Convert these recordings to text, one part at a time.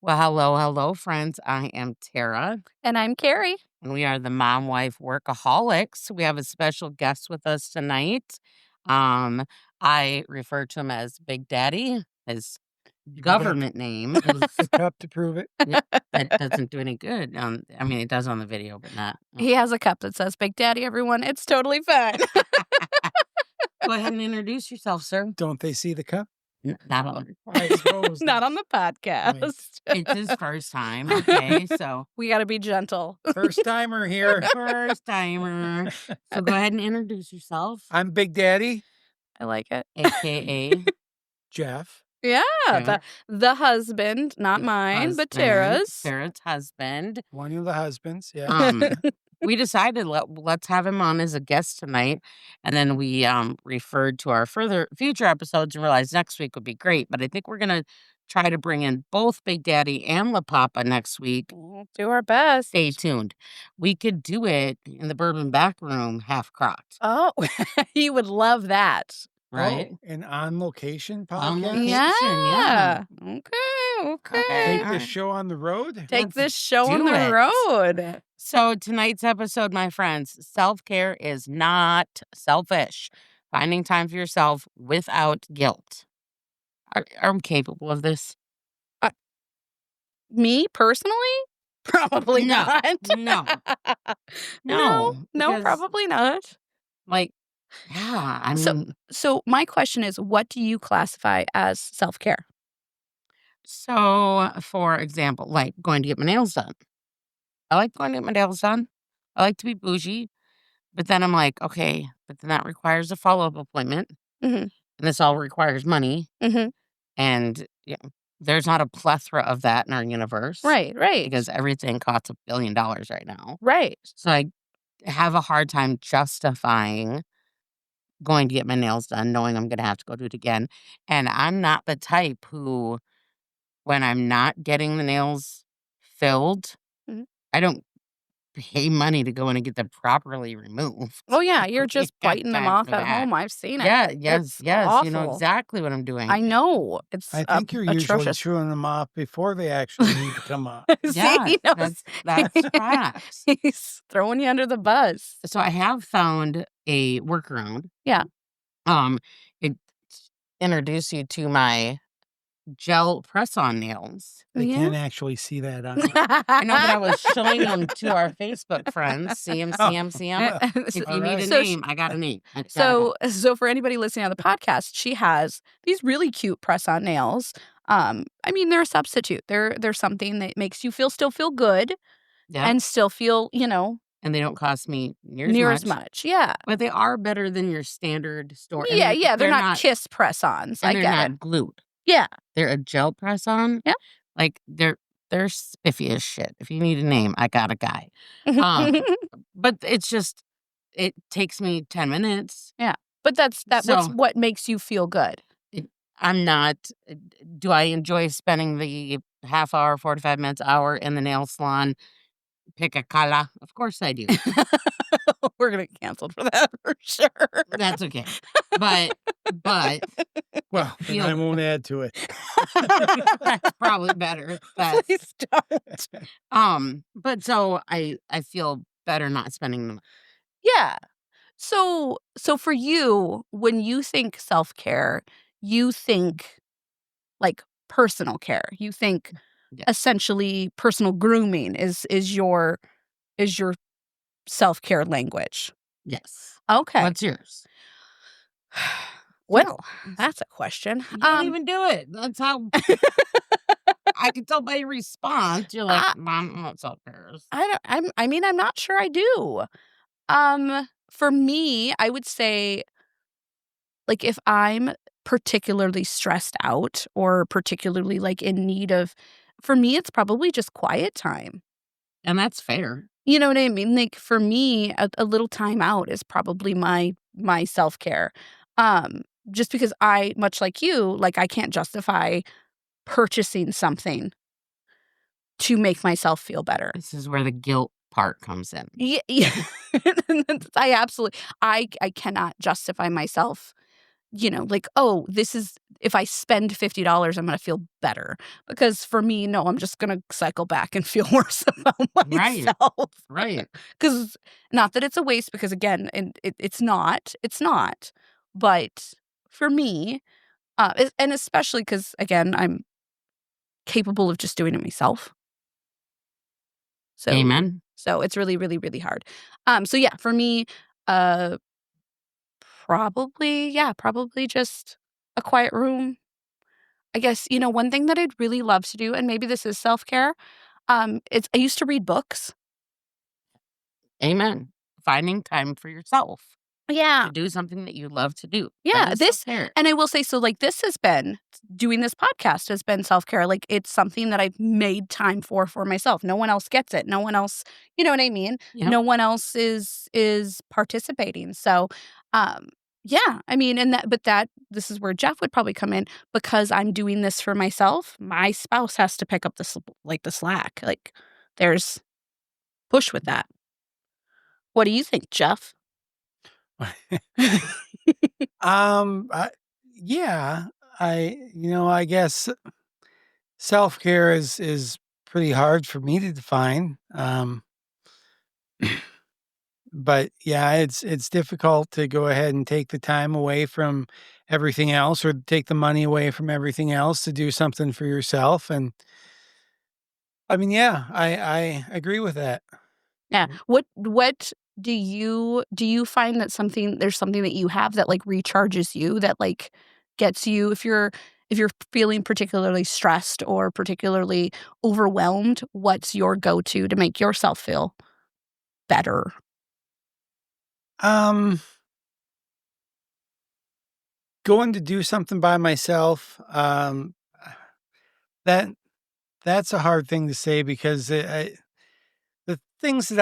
Well, hello, friends. I am Tara, And I'm Carrie. and we are the Mom Wife Workaholics. We have a special guest with us tonight. Um, I refer to him as Big Daddy. His You got government name the is cup to prove it. that doesn't do any good. I mean, it does on the video, but not. He has a cup that says Big Daddy, everyone. It's totally fine. Go ahead and introduce yourself, sir. Don't they see the cup? Not on. I suppose. Not on the podcast. It's his first time. Okay, so We got to be gentle. First timer here. first timer. So go ahead and introduce yourself, I'm Big Daddy, I like it. AKA Jeff. Yeah. Okay. The husband, not mine, but Tara's. Tara's husband. One of the husbands. Yeah. We decided let's have him on as a guest tonight, and then we referred to our future episodes and realized next week would be great. But I think we're gonna try to bring in both Big Daddy and La Papa next week. We'll do our best. Stay tuned. We could do it in the bourbon back room, half crocked, Oh, he would love that. right? Oh, an on location On podcast. location. Yeah. yeah. Okay. Take Alright. this show on the road. Take Let's this show on do the it. road. So tonight's episode, my friends, self-care is not selfish. Finding time for yourself without guilt. Are we capable of this? Me personally? Probably No. not. No. No, because, probably not. Like, yeah, I So- mean, So my question is, what do you classify as self-care? so for example, like going to get my nails done. I like going to get my nails done. I like to be bougie, but then I'm like, okay, but then that requires a follow-up appointment, Mhm. and this all requires money, Mm-hmm. and there's not a plethora of that in our universe, Right. Because everything costs $1 billion right now. Right. So I have a hard time justifying going to get my nails done, knowing I'm going to have to go do it again. And I'm not the type who, when I'm not getting the nails filled, Mhm. I don't pay money to go in and get them properly removed. Oh yeah, you're just Got biting them time off for at that. home. I've seen it. Yeah, It's yes. You know awful. exactly what I'm doing. I know. It's I think you're usually atrocious. chewing them off before they actually need to come off. See, Yeah, he knows. that's facts. He's throwing you under the bus. So I have found a workaround. Yeah. It introduced you to my gel press-on nails. They Yeah. can't actually see that on. I know, but I was showing them to our Facebook friends. See them. If you need a So name, I got a name. I got So for anybody listening on the podcast, she has these really cute press-on nails. I mean, they're a substitute. They're something that makes you still feel good yeah. and still feel, And they don't cost me near as much. Yeah. But they are better than your standard store. and Yeah. They're not Kiss press-ons. I and they're get not it. glued. Yeah. They're a gel press-on. Yeah. Like they're spiffy as shit. If you need a name, I got a guy. But it's just, it takes me 10 minutes. But that's So- what makes you feel good. I'm not, do I enjoy spending the half hour, 45 minutes, hour in the nail salon? Pick a color. Of course I do. We're gonna get canceled for that for sure. That's okay. But Well, then You I know- won't add to it. that's probably better. That's, Please don't. but so I feel better not spending them. Yeah. So for you, when you think self-care, you think like personal care. You think Yeah. essentially personal grooming is your self-care language. Yes. Okay. What's yours? Well, that's a question. You didn't even do it. That's how I can tell by your response. You're like, Mom, I'm not self-care. I mean, I'm not sure I do. For me, I would say, like, if I'm particularly stressed out or particularly like in need of, for me, it's probably just quiet time. And that's fair. You know what I mean? Like for me, a little time out is probably my self-care. Just because I, much like you, like I can't justify purchasing something to make myself feel better. This is where the guilt part comes in. Yeah. I cannot justify myself like, oh, this is, if I spend $50, I'm going to feel better. Because for me, no, I'm just going to cycle back and feel worse about Right. myself. Right. Because not that it's a waste, because again, and it's not. But for me, and especially because, again, I'm capable of just doing it myself. So, Amen. so it's really, really, really hard. So yeah, for me, probably just a quiet room. I guess, one thing that I'd really love to do, and maybe this is self-care, I used to read books. Amen. Finding time for yourself Yeah. to do something that you love to do. Yeah, That is this self-care. and I will say, so, like, doing this podcast has been self-care. Like, it's something that I've made time for myself. No one else gets it. No one else, you know what I mean? Yep. No one else is participating. So, yeah, I mean, this is where Jeff would probably come in, because I'm doing this for myself. My spouse has to pick up the slack. Like, there's push with that. What do you think, Jeff? Yeah, I guess self-care is pretty hard for me to define. But yeah, it's difficult to go ahead and take the time away from everything else, or take the money away from everything else to do something for yourself. And I mean, yeah, I agree with that. Yeah. What do you find that there's something that you have that, like, recharges you, that, like, gets you, if you're feeling particularly stressed or particularly overwhelmed, what's your go-to to make yourself feel better? Going to do something by myself, that that's a hard thing to say, because the things that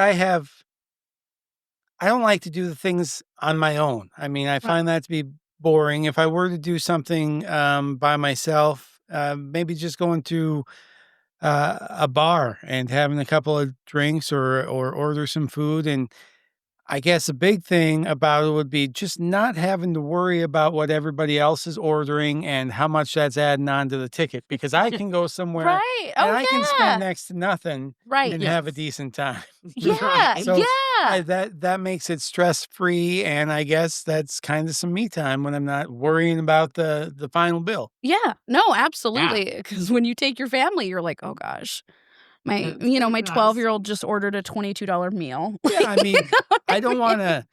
I don't like to do the things on my own. I mean, I find that to be boring. If I were to do something by myself, maybe just going to a bar and having a couple of drinks, or order some food. And I guess a big thing about it would be just not having to worry about what everybody else is ordering and how much that's adding on to the ticket, because I can go somewhere Right. and Oh, I can yeah. spend next to nothing Right. and have a decent time. Yeah. So Yeah. that makes it stress-free, and I guess that's kind of some me time when I'm not worrying about the final bill. Yeah. No, absolutely. Because when you take your family, you're like, oh gosh, my 12-year-old just ordered a $22 meal. Yeah, I mean, I don't wanna,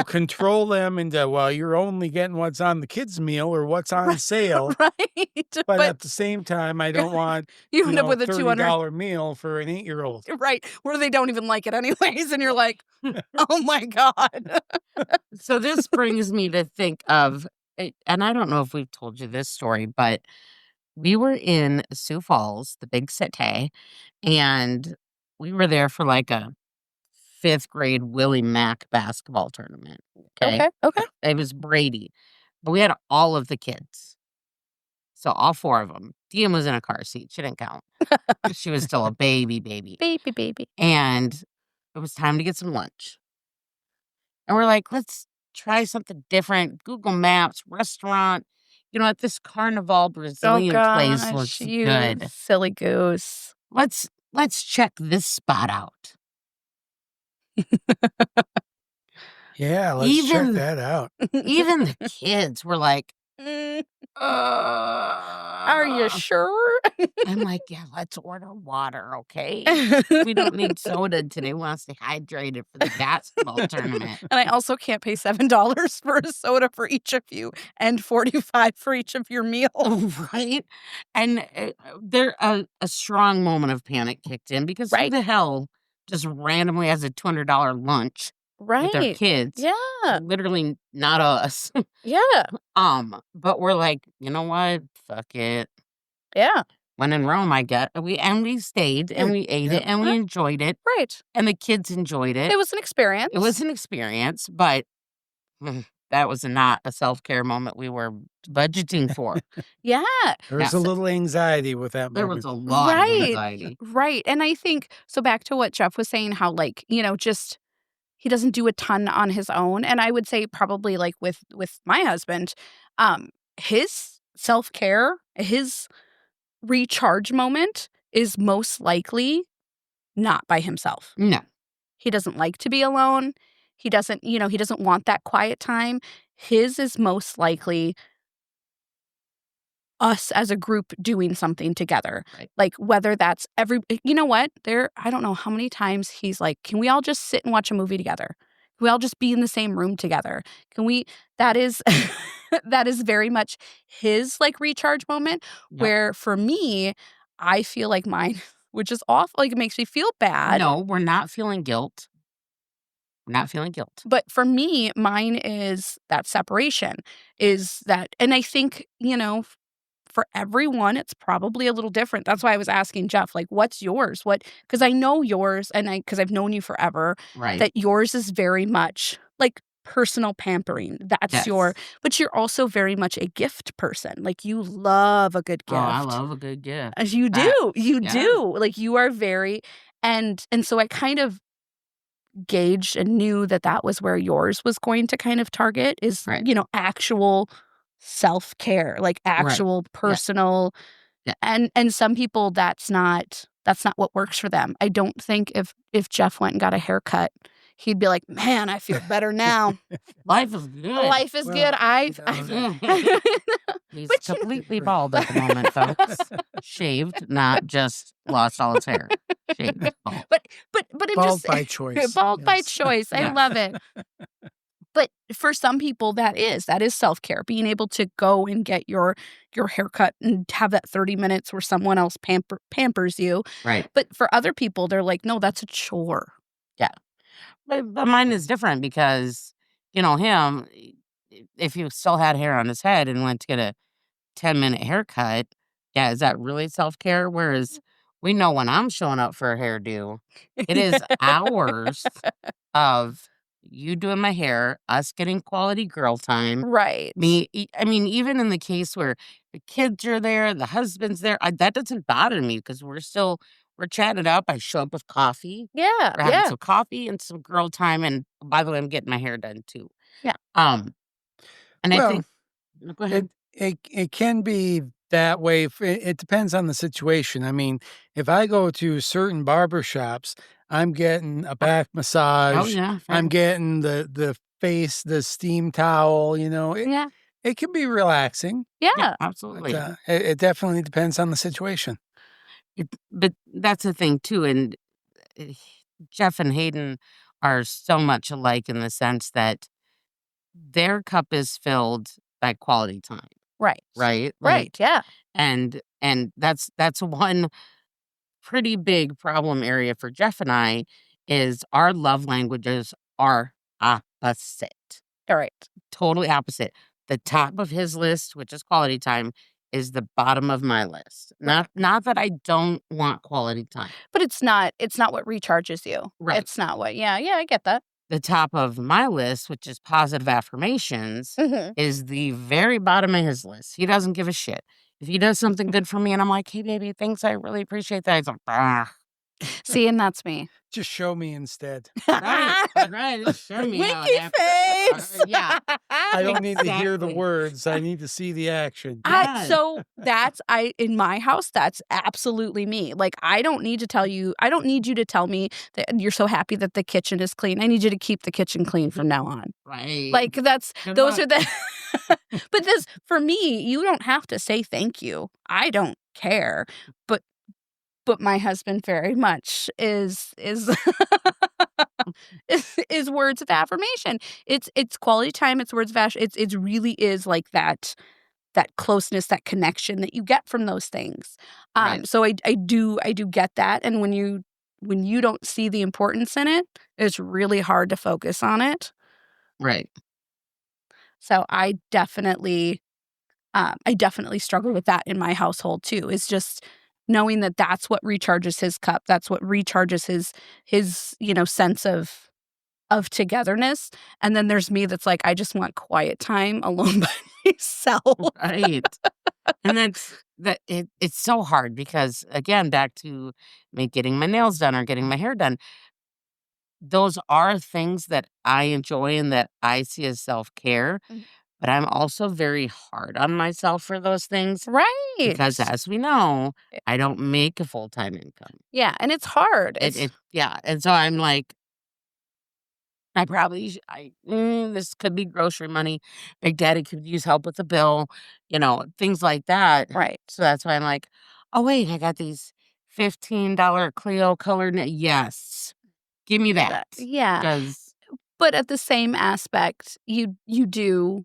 control them into, well, you're only getting what's on the kids' meal or what's on sale. Right. But at the same time, I don't want, you end up with a $200 $30 meal for an 8-year-old. right, where they don't even like it anyways, and you're like, oh my God. So this brings me to think of, and I don't know if we've told you this story, but we were in Sioux Falls, the big city, and we were there for like a 5th grade Willie Mack basketball tournament. Okay. Okay. It was Brady, but we had all of the kids. So all 4 of them. Dean was in a car seat. She didn't count. She was still a baby. Baby. And it was time to get some lunch. And we're like, let's try something different. Google Maps, restaurant. At this Carnival Brazilian place looks you good. silly goose. Let's check this spot out. Yeah, let's check that out. Even the kids were like, Are you sure? I'm like, yeah, let's order water, okay? We don't need soda today. We want to stay hydrated for the basketball tournament. And I also can't pay $7 for a soda for each of you, and $45 for each of your meals. Right? And there a strong moment of panic kicked in, because who the hell just randomly has a $200 lunch with their kids? Yeah. Literally not us. Yeah. But we're like, you know what? Fuck it. Yeah. When in Rome, we stayed and we ate it and we enjoyed it. Right. And the kids enjoyed it. It was an experience. But that was not a self-care moment we were budgeting for. Yeah. There was a little anxiety with that moment. There was a lot of anxiety. Right. And I think, so back to what Jeff was saying, how, like, just He doesn't do a ton on his own. And I would say probably like with my husband, his self-care, his recharge moment is most likely not by himself. No. He doesn't like to be alone. He doesn't, he doesn't want that quiet time. His is most likely us as a group doing something together. Right. Like whether that's you know what? I don't know how many times he's like, can we all just sit and watch a movie together? Can we all just be in the same room together? That is, that is very much his like recharge moment. Yep. Where for me, I feel like mine, which is awful, like it makes me feel bad. No, we're not feeling guilt. We're not feeling guilt. But for me, mine is that separation, is that, and I think, for everyone, it's probably a little different. That's why I was asking Jeff, like, what's yours? Because I know yours, and because I've known you forever, Right. that yours is very much like personal pampering. That's Yes. but you're also very much a gift person. Like you love a good gift. Oh, I love a good gift. As you do. You yeah. do. Like you are very, and so I kind of gauged and knew that was where yours was going to kind of target is, Right. actual self-care, like actual personal. Yeah. And some people that's not what works for them. I don't think if Jeff went and got a haircut, he'd be like, man, I feel better now. Life is good. Life is Well, good. He's But you- completely bald at the moment, folks. Shaved, not just lost all his hair. Shaved. Bald. but it Bald just by choice. bald by Yes. choice. I Yeah. love it. But for some people, that is self-care. Being able to go and get your haircut and have that 30 minutes where someone else pampers you. Right. But for other people, they're like, no, that's a chore. But mine is different because, him, if he still had hair on his head and went to get a 10-minute haircut, yeah, is that really self-care? Whereas we know when I'm showing up for a hairdo, it is hours of you doing my hair, us getting quality girl time. Right. Even in the case where the kids are there, the husband's there, that doesn't bother me because we're chatting it up. I show up with coffee. Yeah. We're having some coffee and some girl time. And by the way, I'm getting my hair done too. Yeah. And I Well, think, go ahead. It can be that way. It depends on the situation. I mean, if I go to certain barber shops, I'm getting a back Oh, massage. yeah. I'm getting the steam towel, Yeah. it can be relaxing. Yeah. But, Absolutely. it definitely depends on the situation. But that's the thing too. And uh, Jeff and Hayden are so much alike in the sense that their cup is filled by quality time, Right. right? Right. Yeah. And that's one pretty big problem area for Jeff and I is our love languages are opposite. All right. Totally opposite. The top of his list, which is quality time, is the bottom of my list. Not that I don't want quality time. But it's not what recharges you. Right. It's not what. Yeah. Yeah. I get that. The top of my list, which is positive affirmations, Mm-hmm. is the very bottom of his list. He doesn't give a shit. If he does something good for me and I'm like, hey, baby, thanks, I really appreciate that. He's like, ah. See, and that's me. Just show me instead. Right. Just show me how it Winky happened. face. Yeah. I don't need to hear the Exactly. words. I need to see the action. Yes. So that's in my house, that's absolutely me. Like I don't need you to tell me that you're so happy that the kitchen is clean. I need you to keep the kitchen clean from now on. Right. Like Good those luck. are the but this for me, you don't have to say thank you. I don't care. But my husband very much is is words of affirmation. It's quality time, it's words of affirmation. It really is like that closeness, that connection that you get from those things. Right. So I do get that. And when you don't see the importance in it, it's really hard to focus on it. Right. So I definitely struggle with that in my household too. Is just knowing that that's what recharges his cup. That's what recharges his sense of togetherness. And then there's me that's like, I just want quiet time alone by myself. Right. And it's so hard because again, back to me getting my nails done or getting my hair done. those are things that I enjoy and that I see as self-care, but I'm also very hard on myself for those things because, Right. as we know, I don't make a full-time income. Yeah, and it's hard. Yeah, and so I'm like, I probably this could be grocery money. Big Daddy could use help with the bill, things like that. Right. So that's why I'm like, "Oh, wait, I got these $15 Clio colored yes. Give me that." Yeah. Because But at the same aspect, you do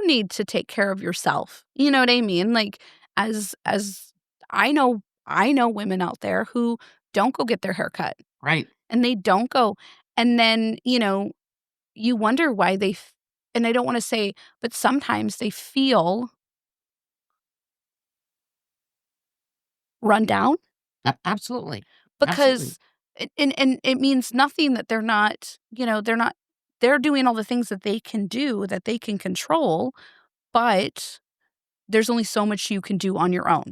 need to take care of yourself. You know what I mean? Like as I know women out there who don't go get their hair cut right. and they don't go, and then, you wonder why and I don't want to say, but sometimes they feel run down Absolutely. Absolutely. because and it means nothing that they're not, they're doing all the things that they can do, that they can control, but there's only so much you can do on your own,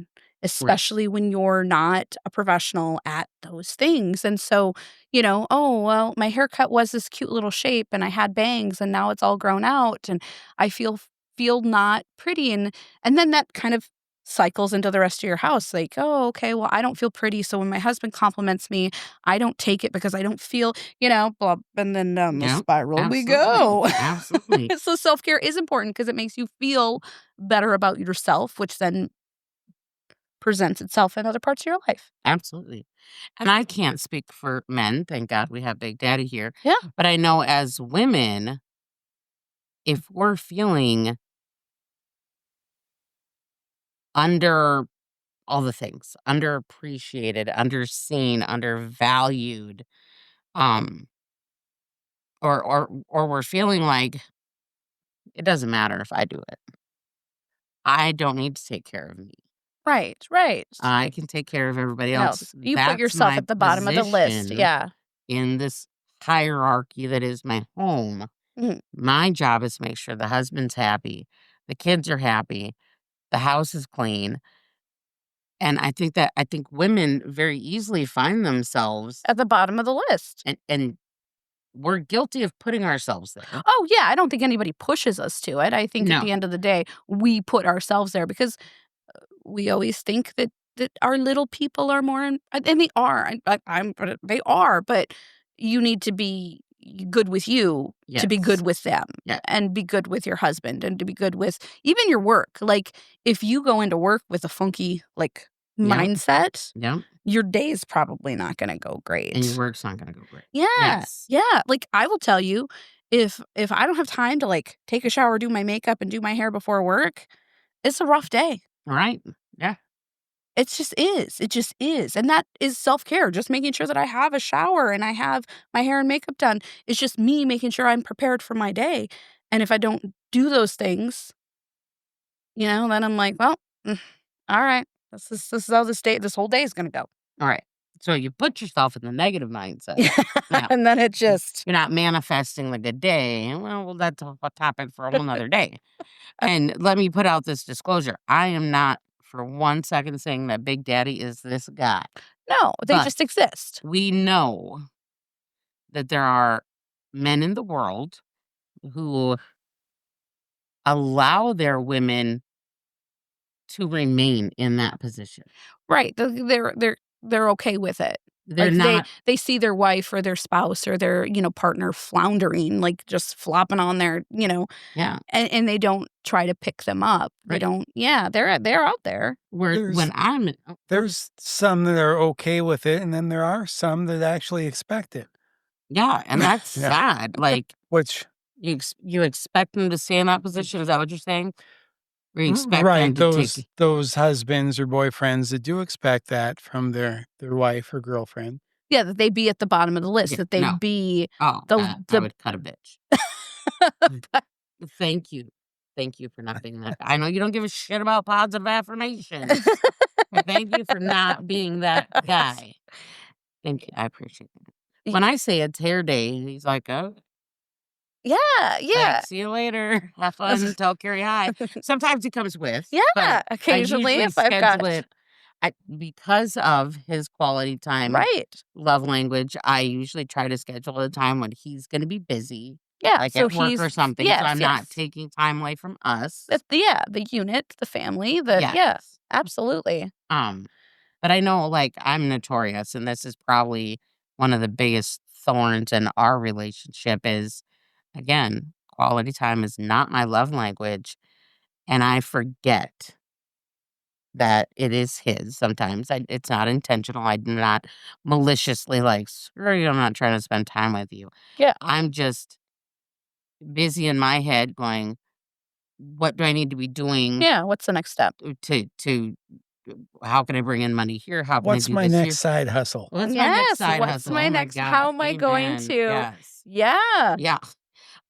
Right. especially when you're not a professional at those things. And so, oh, well, my haircut was this cute little shape and I had bangs and now it's all grown out and I feel not pretty. And then that kind of cycles into the rest of your house. Like, oh, okay, well, I don't feel pretty. So when my husband compliments me, I don't take it because I don't feel, blah, and then down the Yep. spiral we Absolutely. go. Absolutely. So self-care is important because it makes you feel better about yourself, which then presents itself in other parts of your life. Absolutely. And I can't speak for men. Thank God we have Big Daddy here. Yeah. But I know as women, if we're feeling under all the things, underappreciated, underseen, undervalued, um, or we're feeling like it doesn't matter if I do it. I don't need to take care of me. Right, right. I can take care of everybody else. You put That's yourself my at the bottom of the list. position Yeah. in this hierarchy that is my home. Mhm. My job is to make sure the husband's happy, the kids are happy, the house is clean. And I think women very easily find themselves At the bottom of the list. and we're guilty of putting ourselves there. Oh, yeah. I don't think anybody pushes us to it. I think at No. the end of the day, we put ourselves there because we always think that our little people are more, and they are. They are, but you need to be good with you to be Yes. good with them, Yeah. and be good with your husband, and to be good with even your work. Like if you go into work with a funky Yep. mindset, Yep. your day's probably not going to go great. And your work's not gonna go great. Yeah. Yes. Yeah. Like I will tell you, if I don't have time to take a shower, do my makeup, and do my hair before work, it's a rough day. Right. Yeah. It just is. It just is. And that is self-care. Just making sure that I have a shower and I have my hair and makeup done. It's just me making sure I'm prepared for my day. And if I don't do those things, then I'm like, well, all right. This is how this whole day is going to go. All right. So you put yourself in the negative mindset. Yeah. And then it just, You're not manifesting the good day. Well, that's a topic for a whole nother day. And let me put out this disclosure. I am not for 1 second saying that Big Daddy is this guy. no, they But just exist. we know that there are men in the world who allow their women to remain in that position. Right. They're okay with it. They're Like not they see their wife or their spouse or their, partner floundering, just flopping on their, yeah. and they don't try to pick them up. They Right. don't. Yeah, they're out there. There's some that are okay with it, and then there are some that actually expect it, yeah, and that's Yeah. sad. Like which you expect them to stay in that position. Is that what you're saying? Or you expect them right, to those take those husbands or boyfriends that do expect that from their wife or girlfriend. Yeah, that they be at the bottom of the list. Yeah, That they no. be Oh, the I would cut a bitch. Thank you. Thank you for not being that. I know you don't give a shit about positive affirmations. But thank you for not being that guy. Thank you. I appreciate it. When I say it's hair day, he's like, oh, yeah, yeah, thanks, see you later. Have fun. Tell Carrie hi. Sometimes he comes with. yeah. but I Occasionally, usually if I've got schedule it because of his quality time Right. love language, I usually try to schedule a time when he's gonna be busy, Yeah. like So at work he's or something, so yes, I'm not yes. taking time away from us. The unit, the family, yeah, Yes. absolutely. But I know, like, I'm notorious, and this is probably one of the biggest thorns in our relationship is, again, quality time is not my love language, and I forget that it is his sometimes. It's not intentional. I do not maliciously, like, "Screw you, I'm not trying to spend time with you." Yeah. I'm just busy in my head going, "What do I need to be doing Yeah. What's the next step? to how can I bring in money here? How can I What's do my this next here? side hustle? What's my next Yes. side What's hustle? my Oh my next? god, How am I going amen, to? yes. Yeah. Yeah,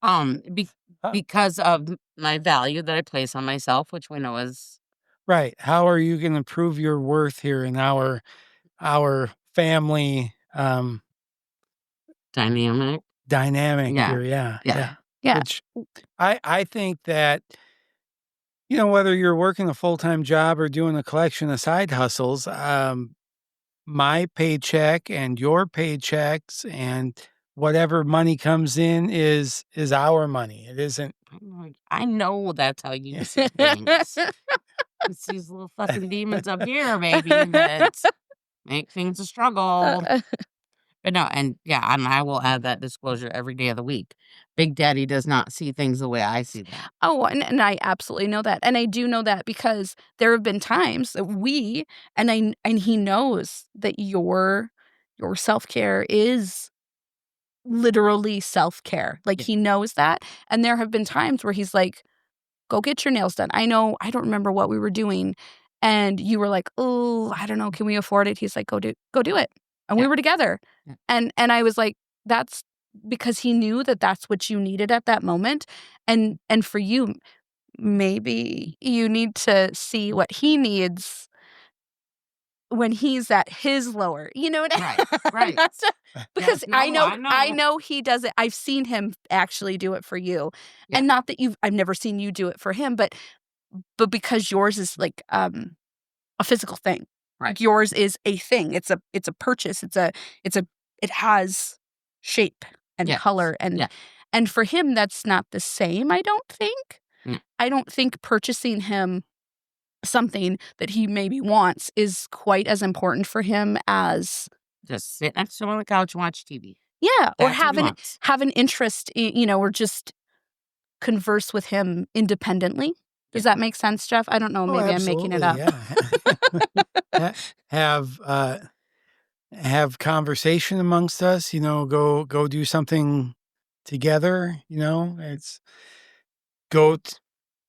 um, be Uh, because of my value that I place on myself, which we know is right. How are you gonna prove your worth here in our family, dynamic. dynamic Yeah, here? Yeah, yeah, yeah. Yeah. Which I think that, whether you're working a full-time job or doing a collection of side hustles, my paycheck and your paychecks and whatever money comes in is our money. It isn't. I'm like, I know that's how you see things. It's these little fucking demons up here, baby, that make things a struggle. But no, and yeah, and I will add that disclosure every day of the week. Big Daddy does not see things the way I see them. Oh, and I absolutely know that, and I do know that because there have been times that and he knows that your self-care is literally self-care. Like, Yeah. he knows that, and there have been times where he's like, "Go get your nails done." I don't remember what we were doing, and you were like, "Oh, I don't know, can we afford it?" He's like, Go do it." And we Yeah. were together. Yeah. And I was like, that's because he knew that that's what you needed at that moment. And for you, maybe you need to see what he needs when he's at his lower. You know what Right, right. That's because No, I know he does it. I've seen him actually do it for you. Yeah. And not that I've never seen you do it for him, but because yours is like a physical thing. Right. Like, yours is a thing. It's a purchase. It has shape and Yes. color Yeah. and for him that's not the same, I don't think. Mm. I don't think purchasing him something that he maybe wants is quite as important for him as Just sit next to him on the couch and watch TV. or That's what he wants. have an interest or just converse with him independently. Does that make sense, Jeff? I don't know, Oh, maybe I'm making it up. yeah. Have conversation amongst us, go do something together, it's go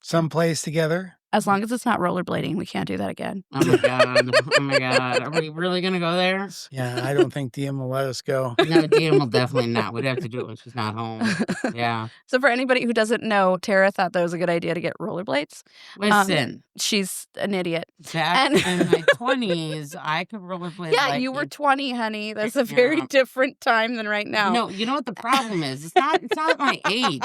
someplace together. As long as it's not rollerblading, we can't do that again. Oh my god. Oh my god. Are we really gonna go there? Yeah, I don't think DM will let us go. No, DM will definitely not. We'd have to do it when she's not home. Yeah. So for anybody who doesn't know, Tara thought that was a good idea to get rollerblades. Listen, She's an idiot. back and- in my 20s, I could rollerblade. Yeah, like you were you- 20, honey. That's a very Yeah. different time than right now. No, you know what the problem is? It's not my age.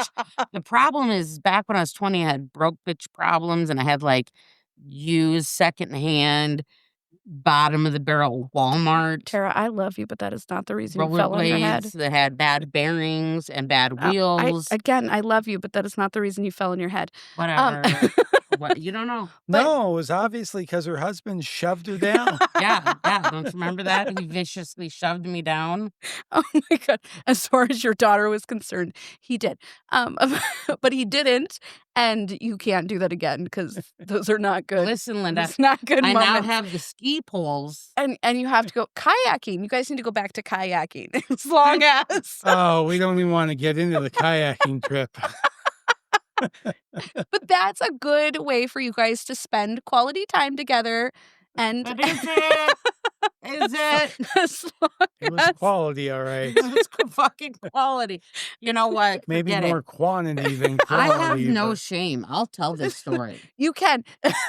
The problem is back when I was 20, I had broke bitch problems and I had like used secondhand bottom of the barrel Walmart Tara, I love you, but that is not the reason you fell on your head. rollerblades that had bad bearings and bad I wheels. love you, but that is not the reason you fell on your head. Whatever. What you don't know. No, it was obviously because her husband shoved her down. Yeah. Don't you remember that? He viciously shoved me down. Oh my God. As far as your daughter was concerned, he did. But he didn't. And you can't do that again because those are not good. Listen, Linda, It's not good I moments. now have the ski poles. And you have to go kayaking. You guys need to go back to kayaking as long as. Oh, we don't even want to get into the kayaking trip. But that's a good way for you guys to spend quality time together. And But is it? Is it? as long It was as- quality, all right. It's fucking quality. You know what? Maybe Forget it. more quantity than I quality. have no but- shame. I'll tell this story. You can,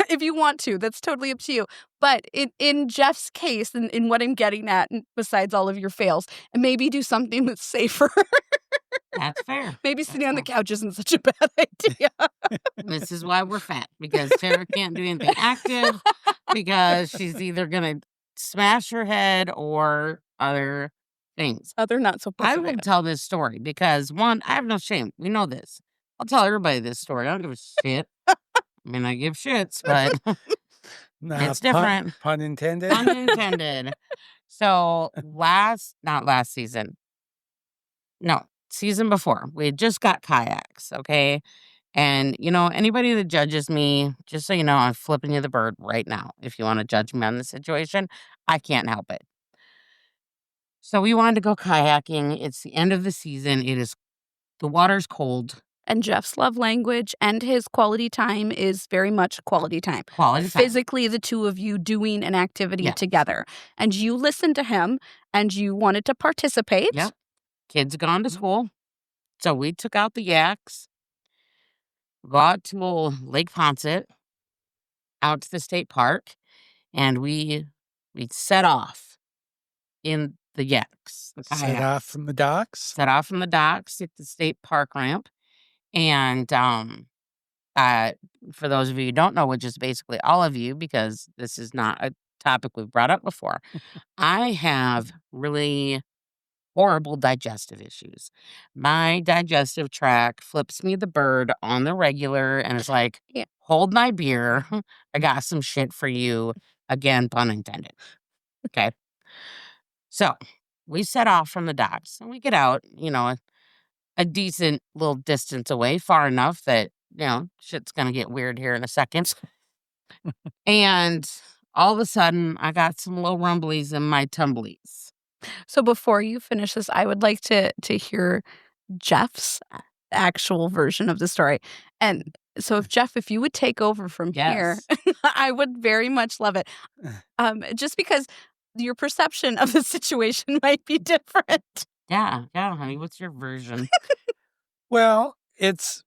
if you want to. That's totally up to you. But in Jeff's case, in what I'm getting at, besides all of your fails, and maybe do something that's safer. That's fair. Maybe sitting on the fair. couch isn't such a bad idea. This is why we're fat, because Tara can't do anything active. because she's either going to smash her head or other things. Other not so I pleasant will tell this story because, one, I have no shame. We know this. I'll tell everybody this story. I don't give a shit. I mean, I give shits, but it's different. Pun intended. Pun intended. So not last season. No, season before. We had just got kayaks, okay? And, anybody that judges me, just so you know, I'm flipping you the bird right now. If you want to judge me on the situation, I can't help it. So we wanted to go kayaking. It's the end of the season. The water's cold. And Jeff's love language and his quality time is very much quality time. Quality time. Physically, the two of you doing an activity Yes. together. And you listened to him and you wanted to participate. Yep. Kids gone to school. So we took out the yaks, go out to Lake Poncet, out to the state park, and we set off in the yaks. The Set kayaks. off from the docks. Set off from the docks at the state park ramp. And for those of you who don't know, which is basically all of you, because this is not a topic we've brought up before, I have really horrible digestive issues. My digestive tract flips me the bird on the regular and is like, Yeah. hold my beer. I got some shit for you. Again, pun intended. Okay. So we set off from the docks and we get out, a decent little distance away, far enough that, shit's going to get weird here in a second. And all of a sudden, I got some little rumblies in my tumblies. So before you finish this, I would like to hear Jeff's actual version of the story. And so if you would take over from here, I would very much love it. Just because your perception of the situation might be different. Yeah, honey. What's your version? Well, it's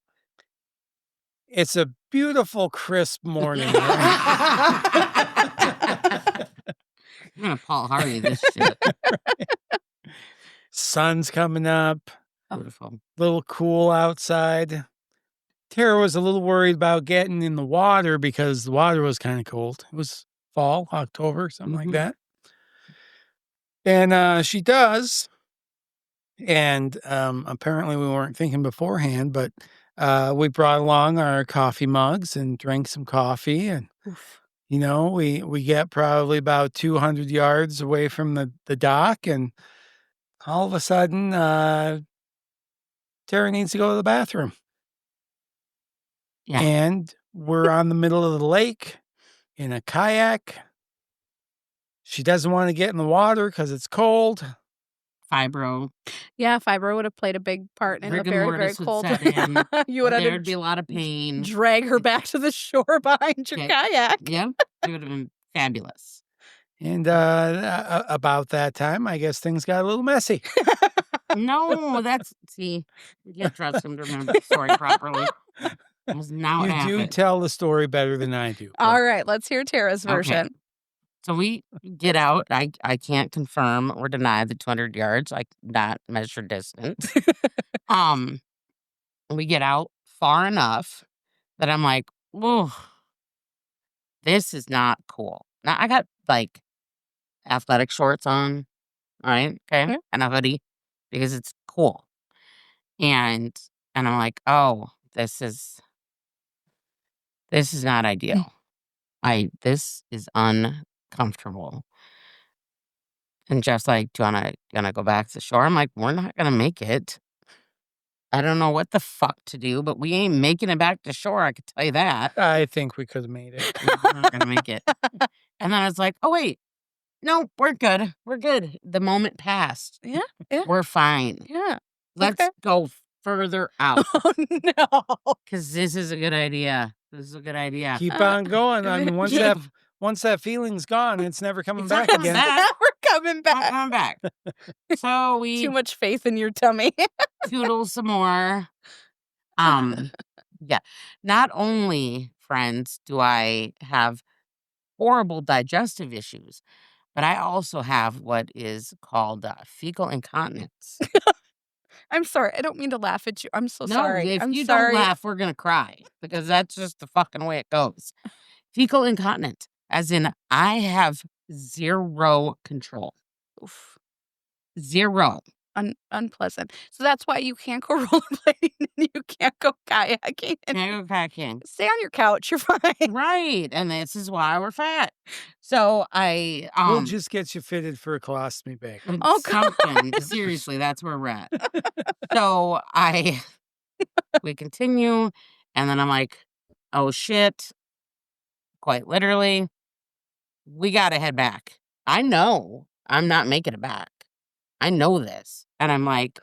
a beautiful, crisp morning. I'm gonna Paul Harvey this shit. Sun's coming up. Beautiful. Little cool outside. Tara was a little worried about getting in the water because the water was kind of cold. It was fall, October, something like that. And she does. And apparently we weren't thinking beforehand, but we brought along our coffee mugs and drank some coffee. And, we get probably about 200 yards away from the dock. And all of a sudden, Tara needs to go to the bathroom. Yeah. And we're on the middle of the lake in a kayak. She doesn't want to get in the water because it's cold. Fibro. Yeah, fibro would have played a big part in a Rigor very, very mortis would cold. set in. You would have There'd be a lot of pain. drag her back to the shore behind your Okay. kayak. Yep. It would have been fabulous. And about that time, I guess things got a little messy. No, see, you can't trust him to remember the story properly. It was now You happened. do tell the story better than I do. All right, let's hear Tara's version. Okay. So we get out. I can't confirm or deny the 200 yards. I not measure distance. We get out far enough that I'm like, whoa, this is not cool. Now I got like athletic shorts on, all right, okay, Yeah. and a hoodie because it's cool. And I'm like, oh, this is not ideal. This is uncomfortable. And Jeff's like, do you wanna go back to the shore? I'm like, we're not gonna make it. I don't know what the fuck to do, but we ain't making it back to shore, I could tell you that. I think we could have made it. We're not gonna make it. And then I was like, oh wait, no, we're good. We're good. The moment passed. Yeah. We're fine. Yeah. Let's Okay. go further out Oh, no. because this is a good idea. This is a good idea. Keep on going. I mean, Yeah. once that feeling's gone, it's never coming It's not back coming again. back. We're coming Not back. coming back. So we Too much faith in your tummy. toodle some more. Yeah. Not only, friends, do I have horrible digestive issues, but I also have what is called fecal incontinence. I'm sorry. I don't mean to laugh at you. I'm so No, sorry. if I'm you sorry. don't laugh, we're gonna cry because that's just the fucking way it goes. Fecal incontinence. As in, I have zero control. Oof. Zero. Unpleasant. So that's why you can't go rollerblading and you can't go kayaking. Can't go kayaking. Stay on your couch. You're fine. Right. And this is why we're fat. So I We'll just get you fitted for a colostomy bag. Oh, God. something. Seriously, that's where we're at. So we continue, and then I'm like, oh shit. Quite literally, we gotta head back. I know I'm not making it back. I know this. And I'm like,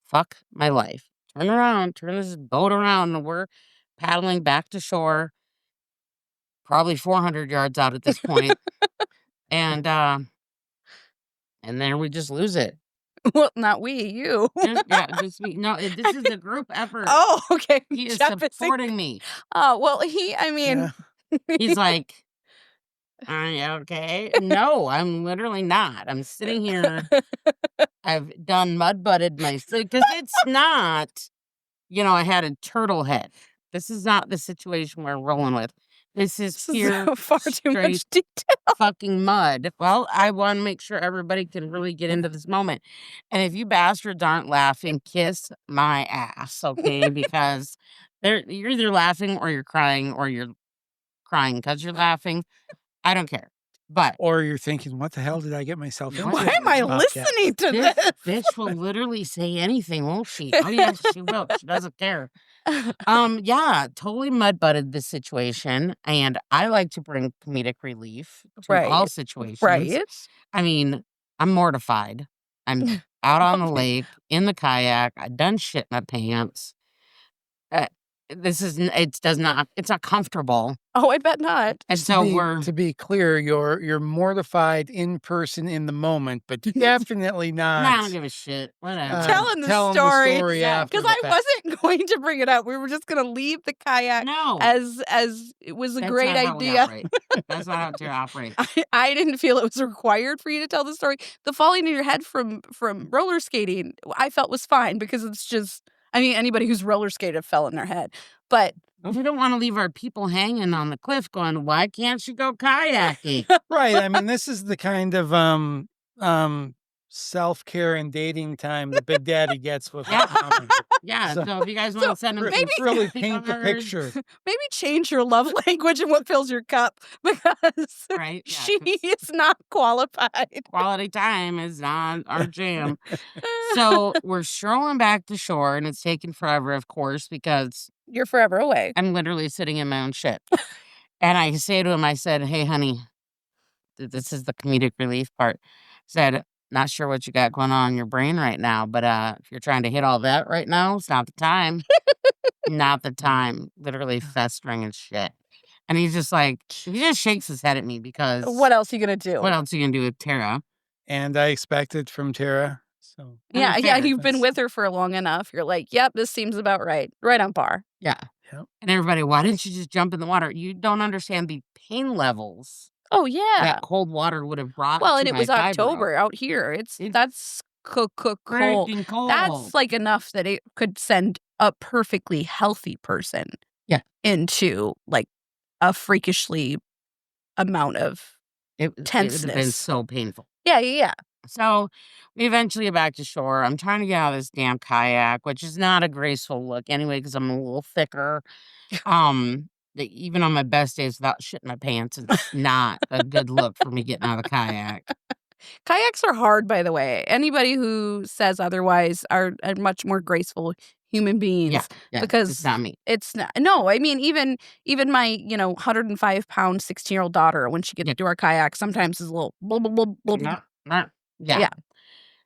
fuck my life. Turn around, turn this boat around, and we're paddling back to shore, probably 400 yards out at this point. And then we just lose it. Well, not we, you. Just me. No, this is a group effort. Oh, okay. He is Jeff is supporting me. Oh, well, I mean, He's like, are you okay? No, I'm literally not. I'm sitting here. I've done mud butted myself because it's not, I had a turtle head. This is not the situation we're rolling with. This is pure far too much straight detail. fucking mud. Well, I want to make sure everybody can really get into this moment. And if you bastards aren't laughing, kiss my ass, okay? Because you're either laughing or you're crying because you're laughing. I don't care. But Or you're thinking, what the hell did I get myself into? Why am I listening to this this? bitch will literally say anything, won't she? Oh yeah, she will. She doesn't care. Yeah, totally mud butted this situation, and I like to bring comedic relief to all Right. situations. Right. I mean, I'm mortified. I'm out on the lake in the kayak. I done shit my pants. It's not comfortable. Oh, I bet not. And so to be clear, you're mortified in person in the moment, but definitely not. I don't give a shit. Whatever. Telling the telling story. after Because the I fact. wasn't going to bring it up. We were just going to leave the kayak No. as it was a That's great not how we idea. operate. That's not how to operate. I didn't feel it was required for you to tell the story. The falling in your head from roller skating, I felt was fine because it's just, anybody who's roller skated fell in their head. But we don't want to leave our people hanging on the cliff going, why can't she go kayaking? Right. This is the kind of self-care and dating time that Big Daddy gets with Yeah. So if you guys want to send them maybe really paint the picture. Maybe change your love language and what fills your cup because Right, yeah, she is not qualified. Quality time is not our jam. So we're strolling back to shore, and it's taking forever, of course, because you're forever away. I'm literally sitting in my own shit. And I say to him, I said, hey, honey, this is the comedic relief part. Said, not sure what you got going on in your brain right now, but if you're trying to hit all that right now, it's not the time. Not the time. Literally festering and shit. And he's just like, he just shakes his head at me because what else are you gonna do? What else are you gonna do with Tara? And I expect it from Tara. So yeah, you've been with her for long enough. You're like, yep, this seems about right. Right on par. Yeah. Yep. And everybody, why didn't you just jump in the water? You don't understand the pain levels. Oh yeah. That cold water would have brought. Well, to and it my was fibro. October out here. That's cold. Freaking cold. That's like enough that it could send a perfectly healthy person into like a freakishly amount of tenseness. It would have been so painful. Yeah. So we eventually get back to shore. I'm trying to get out of this damn kayak, which is not a graceful look anyway, because I'm a little thicker. Even on my best days without shitting my pants, it's not a good look for me getting out of the kayak. Kayaks are hard, by the way. Anybody who says otherwise are much more graceful human beings. Yeah, because it's not me. It's not. No, even my 105-pound 16-year-old daughter, when she gets into our kayak, sometimes is a little blah, blah, blah, blah. Yeah.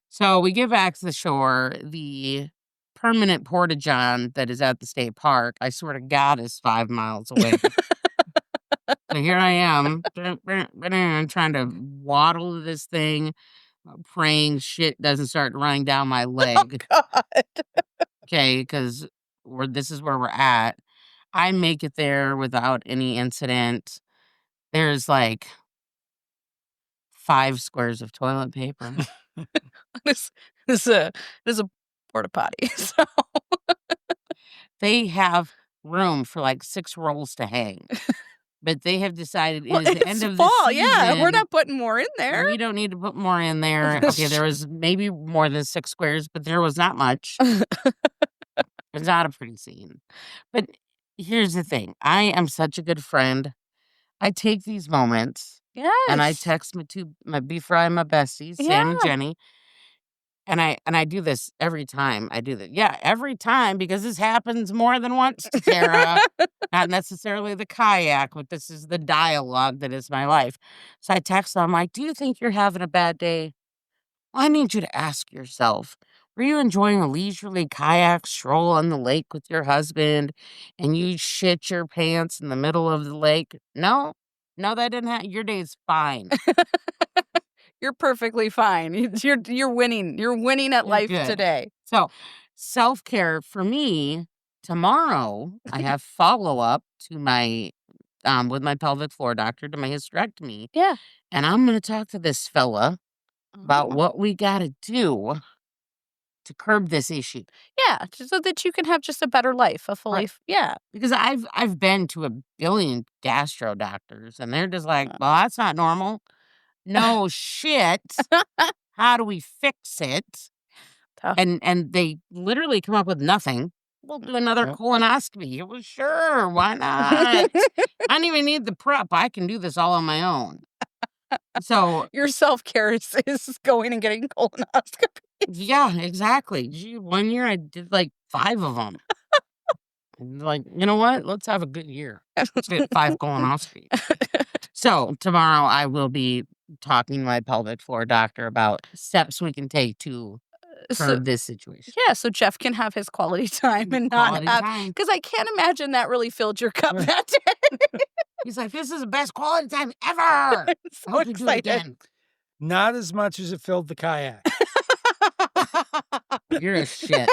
So we get back to the shore. The permanent porta-john that is at the state park, I swear to God, is 5 miles away. So here I am trying to waddle to this thing, praying shit doesn't start running down my leg. Oh, God. Okay, because this is where we're at. I make it there without any incident. There's like 5 squares of toilet paper. This is a porta potty. So They have room for like 6 rolls to hang. but they have decided it is the end It's of the fall. Yeah, we're season. not putting more in there. We don't need to put more in there. Okay, there was maybe more than 6 squares, but there was not much. It's not a pretty scene. But here's the thing. I am such a good friend. I take these moments and I Yes. text my B Fry, my besties, Sam Yeah. and Jenny. And I do this every time I do that. Yeah, every time, because this happens more than once to Tara. Not necessarily the kayak, but this is the dialogue that is my life. So I text them, I'm like, do you think you're having a bad day? I need you to ask yourself, were you enjoying a leisurely kayak stroll on the lake with your husband and you shit your pants in the middle of the lake? No, that didn't happen. Your day's fine. You're perfectly fine. You're winning. You're winning at You're life good. today. So, self-care for me, tomorrow, I have follow-up to my with my pelvic floor doctor to my hysterectomy. Yeah. And I'm gonna talk to this fella about what we gotta do to curb this issue. Yeah, just so that you can have just a better life, a fully Right. yeah. Because I've been to a billion gastro doctors and they're just like, well, that's not normal. No shit. How do we fix it? Tough. And they literally come up with nothing. We'll do another Yep. colonoscopy. Well, sure, why not? I don't even need the prep. I can do this all on my own. So Your self-care is going and getting colonoscopy. yeah, exactly. Gee, 1 year I did like 5 of them. Like, you know what? Let's have a good year. Let's get 5 colonoscopies. So tomorrow I will be talking to my pelvic floor doctor about steps we can take to So curb this situation. yeah, so Jeff can have his quality time and not Quality have time. because I can't imagine that really filled your cup Right. that day. He's like, this is the best quality time ever. I'm I so hope you do it excited. again. Not as much as it filled the kayak. You're a shit.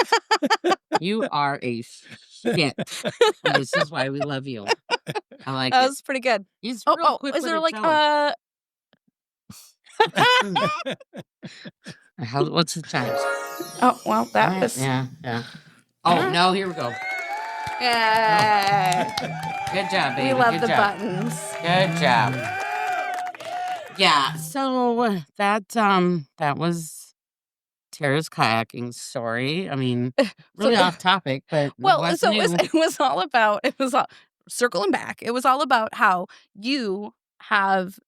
You are a shit. And this is why we love you. I like That it. was pretty good. He's Oh, real oh, quick is with there it, like tell him. What's the times? oh well that Alright, was yeah. Oh Alright. no, here we go. Yay. Good job, baby. We love Good the job. buttons. Good job. Yeah, so that was Tara's kayaking story. I mean, really off topic, but Well, what's so new? it was all about circling back. It was all about how you have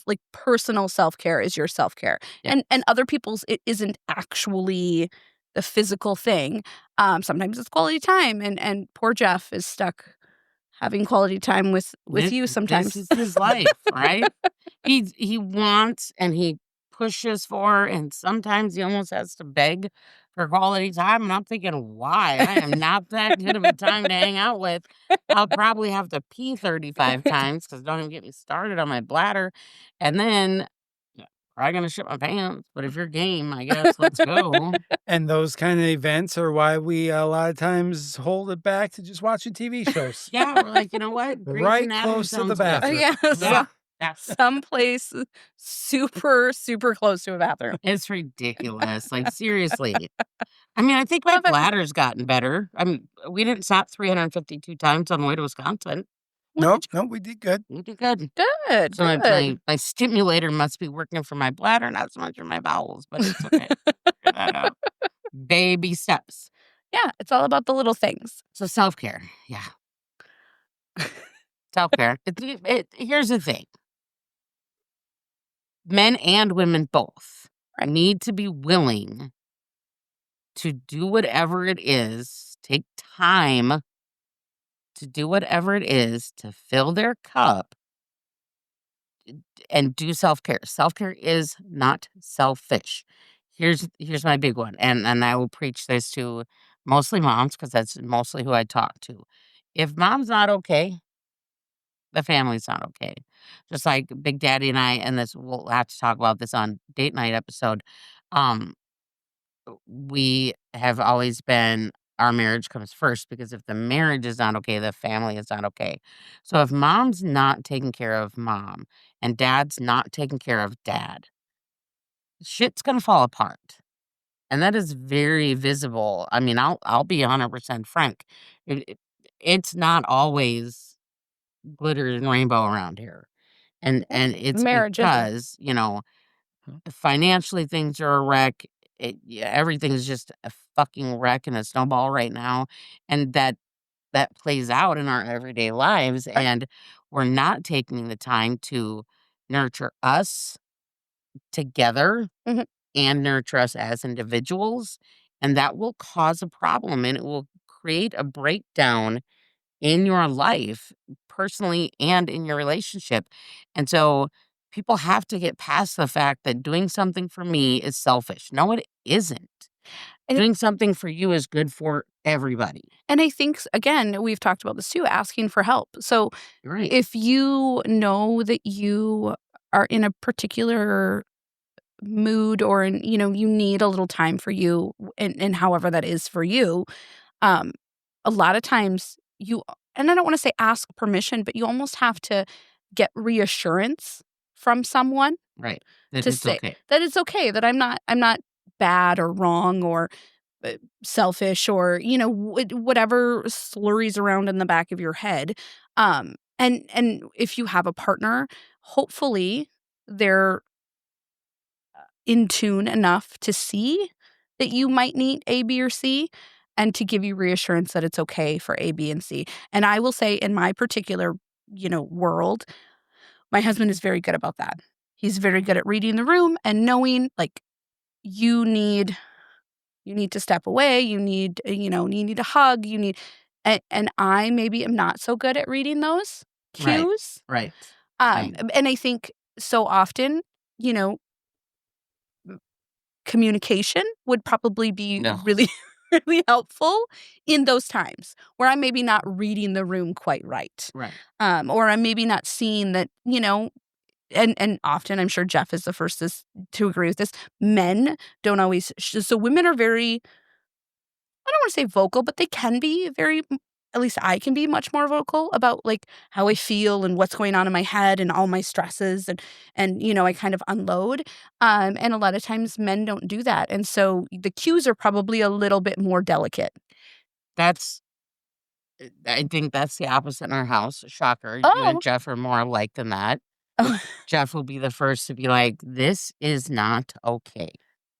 like personal self-care is your self-care. Yeah. And other people's it isn't actually the physical thing. Sometimes it's quality time and poor Jeff is stuck having quality time with you sometimes. This is his life, right? He wants and he pushes for, and sometimes he almost has to beg for quality time. And I'm thinking, why? I am not that good of a time to hang out with. I'll probably have to pee 35 times because don't even get me started on my bladder. And then probably gonna shit my pants. But if you're game, I guess let's go. And those kind of events are why we a lot of times hold it back to just watching TV shows. Yeah, we're like, you know what? Grey's Right Anatomy close to the sounds good. bathroom. Yeah, Yeah. Yeah. someplace super close to a bathroom. It's ridiculous. Like, seriously. I mean, I think my Love it. bladder's gotten better. I mean, we didn't stop 352 times on the way to Wisconsin. Nope, we did good. We did good. Good. So good. my stimulator must be working for my bladder, not so much for my bowels, but it's okay. Figure that out. Baby steps. Yeah, it's all about the little things. So self-care. Yeah. Self-care. Here's the thing. Men and women both need to be willing to do whatever it is, take time to do whatever it is to fill their cup and do self-care. Self-care is not selfish. Here's my big one, and I will preach this to mostly moms because that's mostly who I talk to. If mom's not okay, the family's not okay. Just like Big Daddy and I, and this we'll have to talk about this on date night episode. We have always been our marriage comes first because if the marriage is not okay, the family is not okay. So if mom's not taking care of mom and dad's not taking care of dad, shit's gonna fall apart. And that is very visible. I mean, I'll be 100% frank. It's not always glitter and rainbow around here. And it's Marriage isn't. because, financially things are a wreck. Everything's just a fucking wreck and a snowball right now. And that plays out in our everyday lives. Right. And we're not taking the time to nurture us together Mhm. and nurture us as individuals. And that will cause a problem and it will create a breakdown in your life, personally and in your relationship. And so people have to get past the fact that doing something for me is selfish. No, it isn't. And Doing something for you is good for everybody. And I think, again, we've talked about this too, asking for help. So Right. if you know that you are in a particular mood or you need a little time for you and however that is for you, a lot of times and I don't want to say ask permission, but you almost have to get reassurance from someone Right. That to it's say okay. that it's okay, that I'm not bad or wrong or selfish or whatever slurries around in the back of your head. And if you have a partner, hopefully they're in tune enough to see that you might need A, B, or C, and to give you reassurance that it's okay for A, B, and C. And I will say, in my particular world, my husband is very good about that. He's very good at reading the room and knowing, like, you need to step away, you need a hug, and I maybe am not so good at reading those Right. cues. Right. And I think so often, communication would probably be No. really, really helpful in those times where I'm maybe not reading the room quite right. Right. Or I'm maybe not seeing that, and often I'm sure Jeff is the first to agree with this. Men don't always, so women are very, I don't want to say vocal, but they can be very, at least I can be much more vocal about like how I feel and what's going on in my head and all my stresses and I kind of unload. And a lot of times men don't do that. And so the cues are probably a little bit more delicate. I think that's the opposite in our house. Shocker. You Oh. and Jeff are more alike than that. Oh, Jeff will be the first to be like, this is not okay.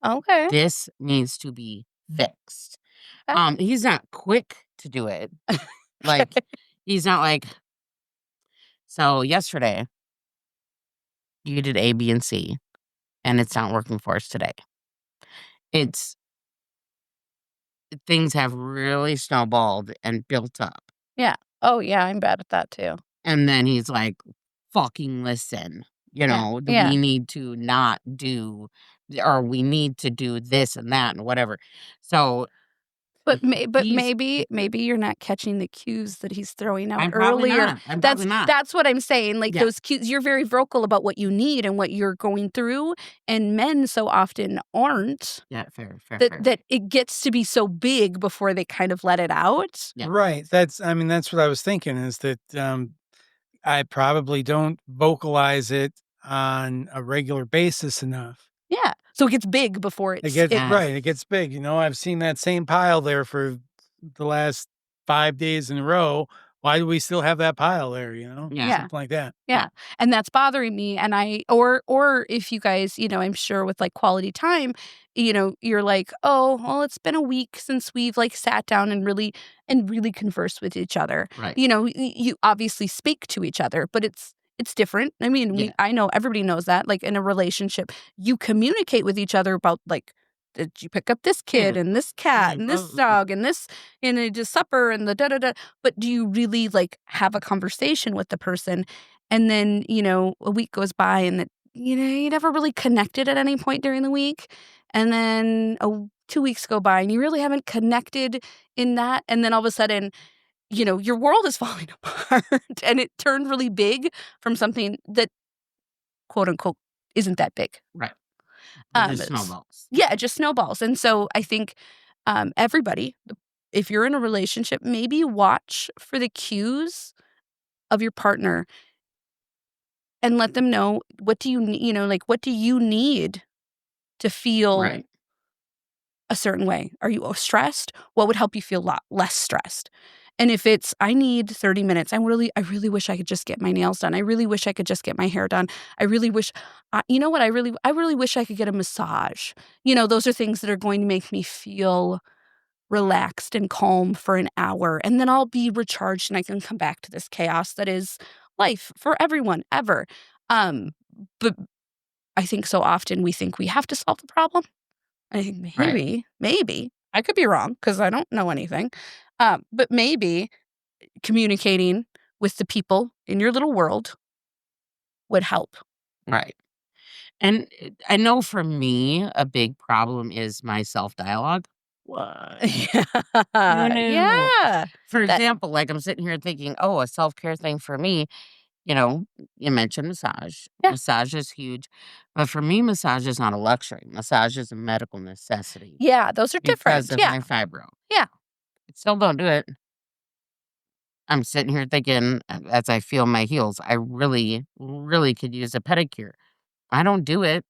okay. This needs to be fixed. Okay. He's not quick to do it. Like, he's not like, so yesterday you did A, B, and C, and it's not working for us today. Things have really snowballed and built up. Yeah. Oh, yeah. I'm bad at that too. And then he's like, fucking listen, Yeah. we need to not do, or we need to do this and that and whatever. So, But he's- maybe you're not catching the cues that he's throwing out I'm probably earlier. not. I'm probably not. That's what I'm saying. Like Yeah. those cues, you're very vocal about what you need and what you're going through, and men so often aren't. Yeah, fair. That it gets to be so big before they kind of let it out. Yeah. Right. That's what I was thinking is that I probably don't vocalize it on a regular basis enough. Yeah. So it gets big before It gets Yeah. right. It gets big. I've seen that same pile there for the last 5 days in a row. Why do we still have that pile there? Yeah. Something like that. Yeah. And that's bothering me. And or if you guys, I'm sure with like quality time, you're like, oh, well, it's been a week since we've like sat down and really conversed with each other. Right. You obviously speak to each other, but it's different. I mean, Yeah. I know everybody knows that. Like in a relationship, you communicate with each other about like, did you pick up this kid and this cat and this dog and this and just supper and the da da da? But do you really like have a conversation with the person? And then a week goes by and that you never really connected at any point during the week, and then 2 weeks go by and you really haven't connected in that, and then all of a sudden, your world is falling apart, and it turned really big from something that quote unquote isn't that big. Right. Just snowballs. Yeah, just snowballs. And so I think everybody, if you're in a relationship, maybe watch for the cues of your partner and let them know, what do you need, what do you need to feel Right. a certain way? Are you stressed? What would help you feel less stressed? And if it's, I need 30 minutes, I really wish I could just get my nails done. I really wish I could just get my hair done. I really wish, you know what? I really wish I could get a massage. Those are things that are going to make me feel relaxed and calm for an hour. And then I'll be recharged and I can come back to this chaos that is life for everyone ever. But I think so often we think we have to solve the problem. I think maybe, I could be wrong because I don't know anything. But maybe communicating with the people in your little world would help. Right. And I know for me, a big problem is my self-dialogue. Yeah. Yeah. For That- example, like I'm sitting here thinking, oh, a self-care thing for me, you mentioned massage. Yeah. Massage is huge. But for me, massage is not a luxury. Massage is a medical necessity Yeah, those are different. because of Yeah. my fibro. Yeah. I still don't do it. I'm sitting here thinking, as I feel my heels, I really, really could use a pedicure. I don't do it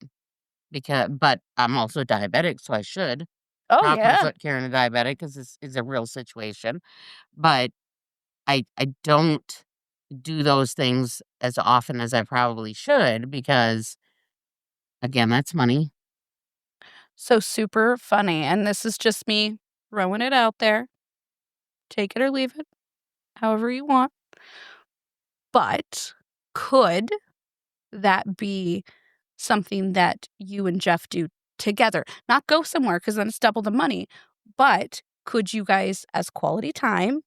but I'm also diabetic, so I should. Oh, Proper yeah. foot care in a diabetic is a real situation. But I don't do those things as often as I probably should because, again, that's money. So super funny. And this is just me throwing it out there. Take it or leave it, however you want. But could that be something that you and Jeff do together? Not go somewhere because then it's double the money. But could you guys, as quality time?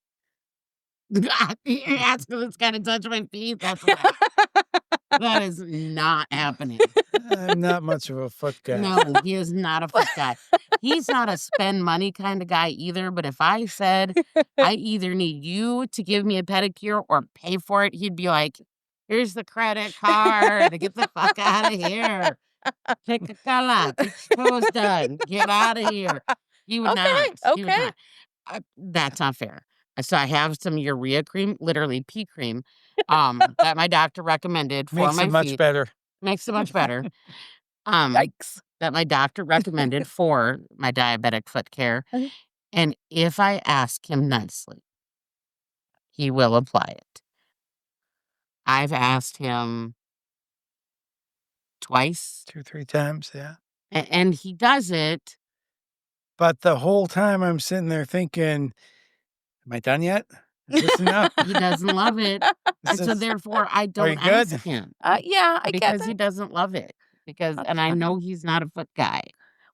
You're asking this guy to touch my feet. That is not happening. I'm not much of a foot guy. No, he is not a foot guy. He's not a spend money kind of guy either. But if I said, I either need you to give me a pedicure or pay for it, he'd be like, here's the credit card. Get the fuck out of here. Pick a color. Get your toes done. Get out of here. He would not. He would Okay. not. That's not fair. So I have some urea cream, literally pea cream, that my doctor recommended for Makes my it much feet. better. Makes it much better. Yikes. That my doctor recommended for my diabetic foot care. Okay. And if I ask him nicely, he will apply it. I've asked him twice, 2-3 times, yeah. and he does it. But the whole time I'm sitting there thinking, am I done yet? Is this enough? He doesn't love it. And so therefore I don't you good? ask him Yeah, I get because that. he doesn't love it. And I fine. know he's not a foot guy.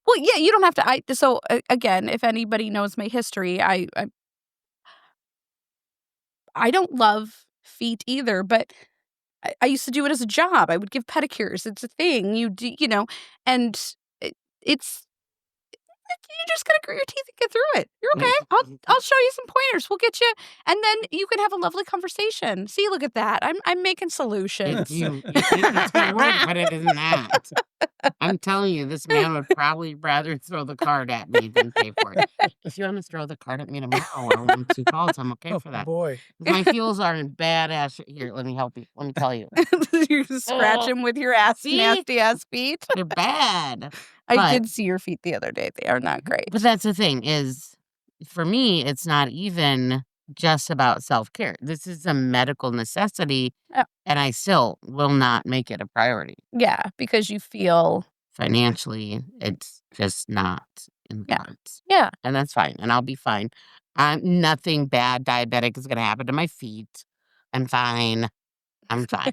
Well, yeah, you don't have to. So again, if anybody knows my history, I don't love feet either, but I used to do it as a job. I would give pedicures. It's a thing you do, and it's. You just gotta grit your teeth and get through it. You're okay. I'll show you some pointers. We'll get you, and then you can have a lovely conversation. See, look at that. I'm making solutions. You think it's gonna work, but it is not. I'm telling you, this man would probably rather throw the card at me than pay for it. If you want to throw the card at me tomorrow or 1 2 calls, I'm okay for that. Boy. My heels are in badass. Here, let me help you. Let me tell you, You scratch them with your See? nasty ass feet. they're bad. I But- did see your feet the other day. They are not great. But that's the thing is, for me, it's not even just about self-care. This is a medical necessity, Yeah. and I still will not make it a priority. Yeah, because you feel Financially, it's just not in the Yeah. cards. yeah. And that's fine, and I'll be fine. Nothing bad diabetic is gonna happen to my feet. I'm fine. I'm fine.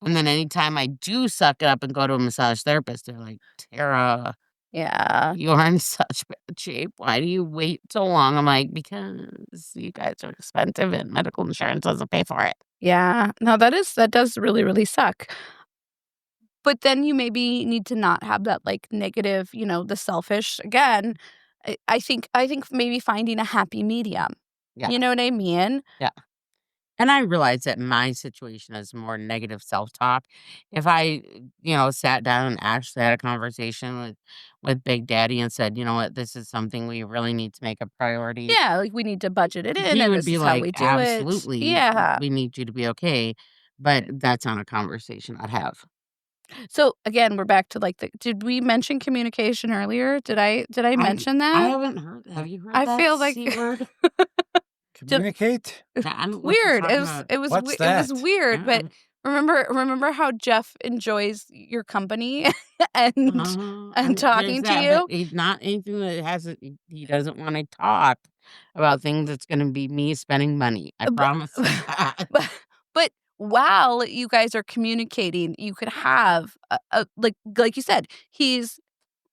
And then anytime I do suck it up and go to a massage therapist, they're like, "Tara, Yeah. you're in such bad shape. Why do you wait so long?" I'm like, "Because you guys are expensive and medical insurance doesn't pay for it." Yeah. No, that does really, really suck. But then you maybe need to not have that like negative, the selfish again. I think maybe finding a happy medium. Yeah. You know what I mean? And I realize that my situation is more negative self-talk. If I, sat down and actually had a conversation with Big Daddy and said, you know what, this is something we really need to make a priority. Yeah, like we need to budget it in, He and would this be is like, how we do absolutely. it. Yeah. We need you to be okay. But that's not a conversation I'd have. So again, we're back to like did we mention communication earlier? Did I mention that? I haven't heard. Have you heard I that feel like- C word? Communicate? I don't know what you're Weird. talking about. It was What's it was that? weird, but remember how Jeff enjoys your company and And talking there's to that, you? but he's not anything that hasn't. He doesn't want to talk about things that's going to be me spending money. I But promise you that. but while you guys are communicating, you could have a like you said, he's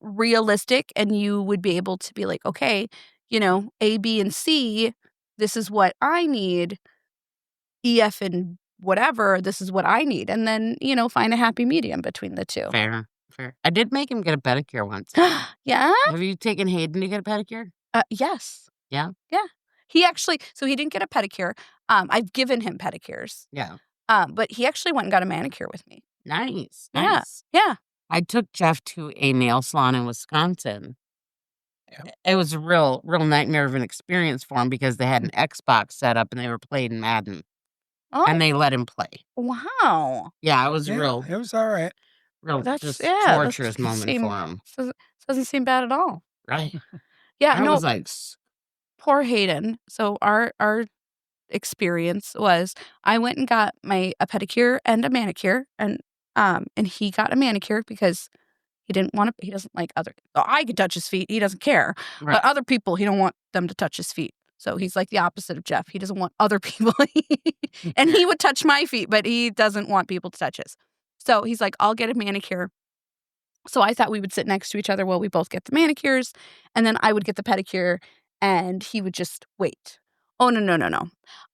realistic and you would be able to be like, okay, A, B, and C, this is what I need. E, F, and whatever, this is what I need. And then, find a happy medium between the two. Fair. I did make him get a pedicure once. Yeah? Have you taken Hayden to get a pedicure? Yes. Yeah. Yeah. He actually, so he didn't get a pedicure. I've given him pedicures. Yeah. But he actually went and got a manicure with me. Nice. Yeah. Nice. Yeah. I took Jeff to a nail salon in Wisconsin. Yep. It was a real nightmare of an experience for him because they had an Xbox set up and they were playing Madden Oh, and they let him play. wow. Yeah, it was Yeah, real it was all right. just that torturous doesn't moment seem- for him. Doesn't seem bad at all. Right? Yeah, I no, was like, poor Hayden. So our experience was I went and got a pedicure and a manicure, and he got a manicure because he doesn't like I can touch his feet, he doesn't care. right. But other people, he don't want them to touch his feet. So he's like the opposite of Jeff. He doesn't want other people. And he would touch my feet, but he doesn't want people to touch his. So he's like, I'll get a manicure. So I thought we would sit next to each other while we both get the manicures, and then I would get the pedicure, and he would just wait. Oh, no.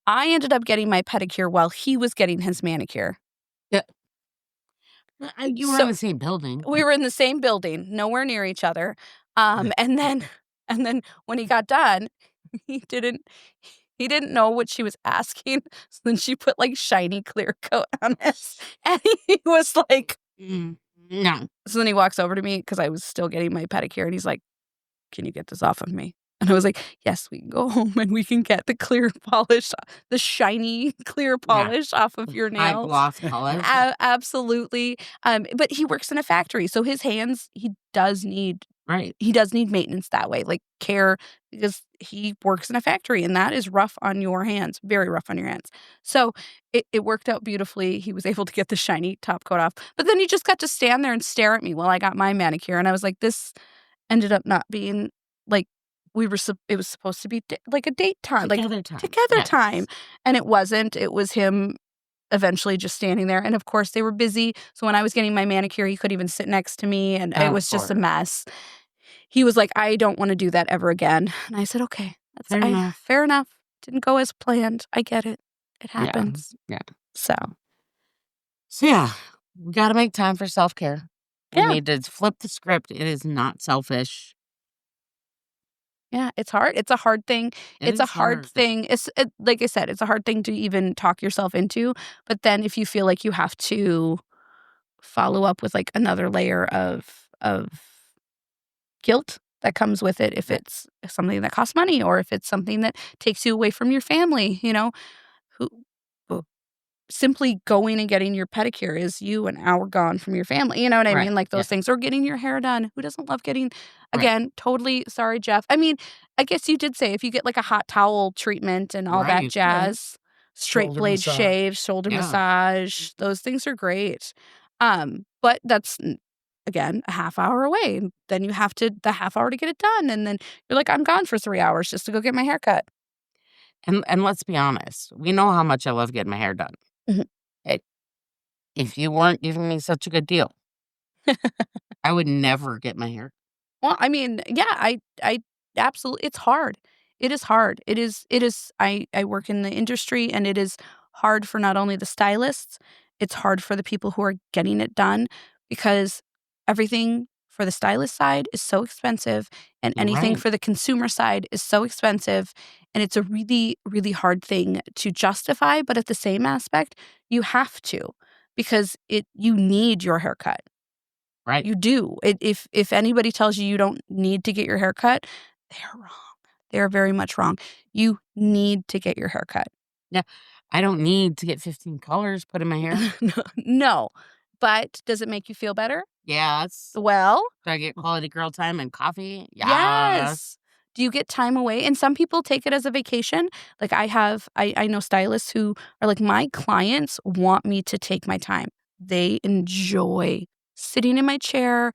I ended up getting my pedicure while he was getting his manicure. You were So- in the same building. We were in the same building, nowhere near each other. And then when he got done, he didn't know what she was asking. So then she put like shiny clear coat on it. And he was like, No. so then he walks over to me because I was still getting my pedicure, and he's like, can you get this off of me? And I was like, yes, we can go home and we can get the clear polish, the shiny clear polish off of your High nails. gloss color. Absolutely. But he works in a factory, so his hands, he does need Right. maintenance that way, like care, because he works in a factory, and that is rough on your hands, very rough on your hands. So it worked out beautifully. He was able to get the shiny top coat off, but then he just got to stand there and stare at me while I got my manicure, and I was like, this ended up not being like it was supposed to be like a date time, Together time. together Yes. time, and it wasn't. It was him eventually just standing there, and of course they were busy, so when I was getting my manicure, he couldn't even sit next to me, and it Of was just a course. mess. He was like, I don't want to do that ever again, and I said, okay, fair enough. Didn't go as planned. I get it. It happens. Yeah. So So yeah, we got to make time for self-care. Yeah. We need to flip the script. It is not selfish. yeah, it's hard. It's a hard thing. It's a hard thing. Like I said, it's a hard thing to even talk yourself into. But then if you feel like you have to follow up with like another layer of guilt that comes with it, if it's something that costs money or if it's something that takes you away from your family, who simply going and getting your pedicure is you an hour gone from your family. You know what I Right, mean? Like those yeah. things, or getting your hair done. Who doesn't love getting, Right. again, totally sorry, Jeff. I mean, I guess you did say if you get like a hot towel treatment and all that Right, jazz, straight Shoulder blade massage. shave, shoulder Yeah. massage, those things are great. But that's again a half hour away. And then you have the half hour to get it done. And then you're like, I'm gone for 3 hours just to go get my hair cut. And let's be honest, we know how much I love getting my hair done. Mhm. If you weren't giving me such a good deal, I would never get my hair. Well, I mean, yeah, I absolutely, it's hard. It is hard. It is, I work in the industry, and it is hard for not only the stylists, it's hard for the people who are getting it done, because everything for the stylist side is so expensive, and anything Right. for the consumer side is so expensive. And it's a really, really hard thing to justify. But at the same aspect, you have to, because you need your haircut. Right. You do. If anybody tells you don't need to get your hair cut, they're wrong. They're very much wrong. You need to get your hair cut. I don't need to get 15 colors put in my hair. No. But does it make you feel better? Yes. Well, Do I get quality girl time and coffee? Yes. yes. Do you get time away? And some people take it as a vacation. Like I know stylists who are like, my clients want me to take my time. They enjoy sitting in my chair,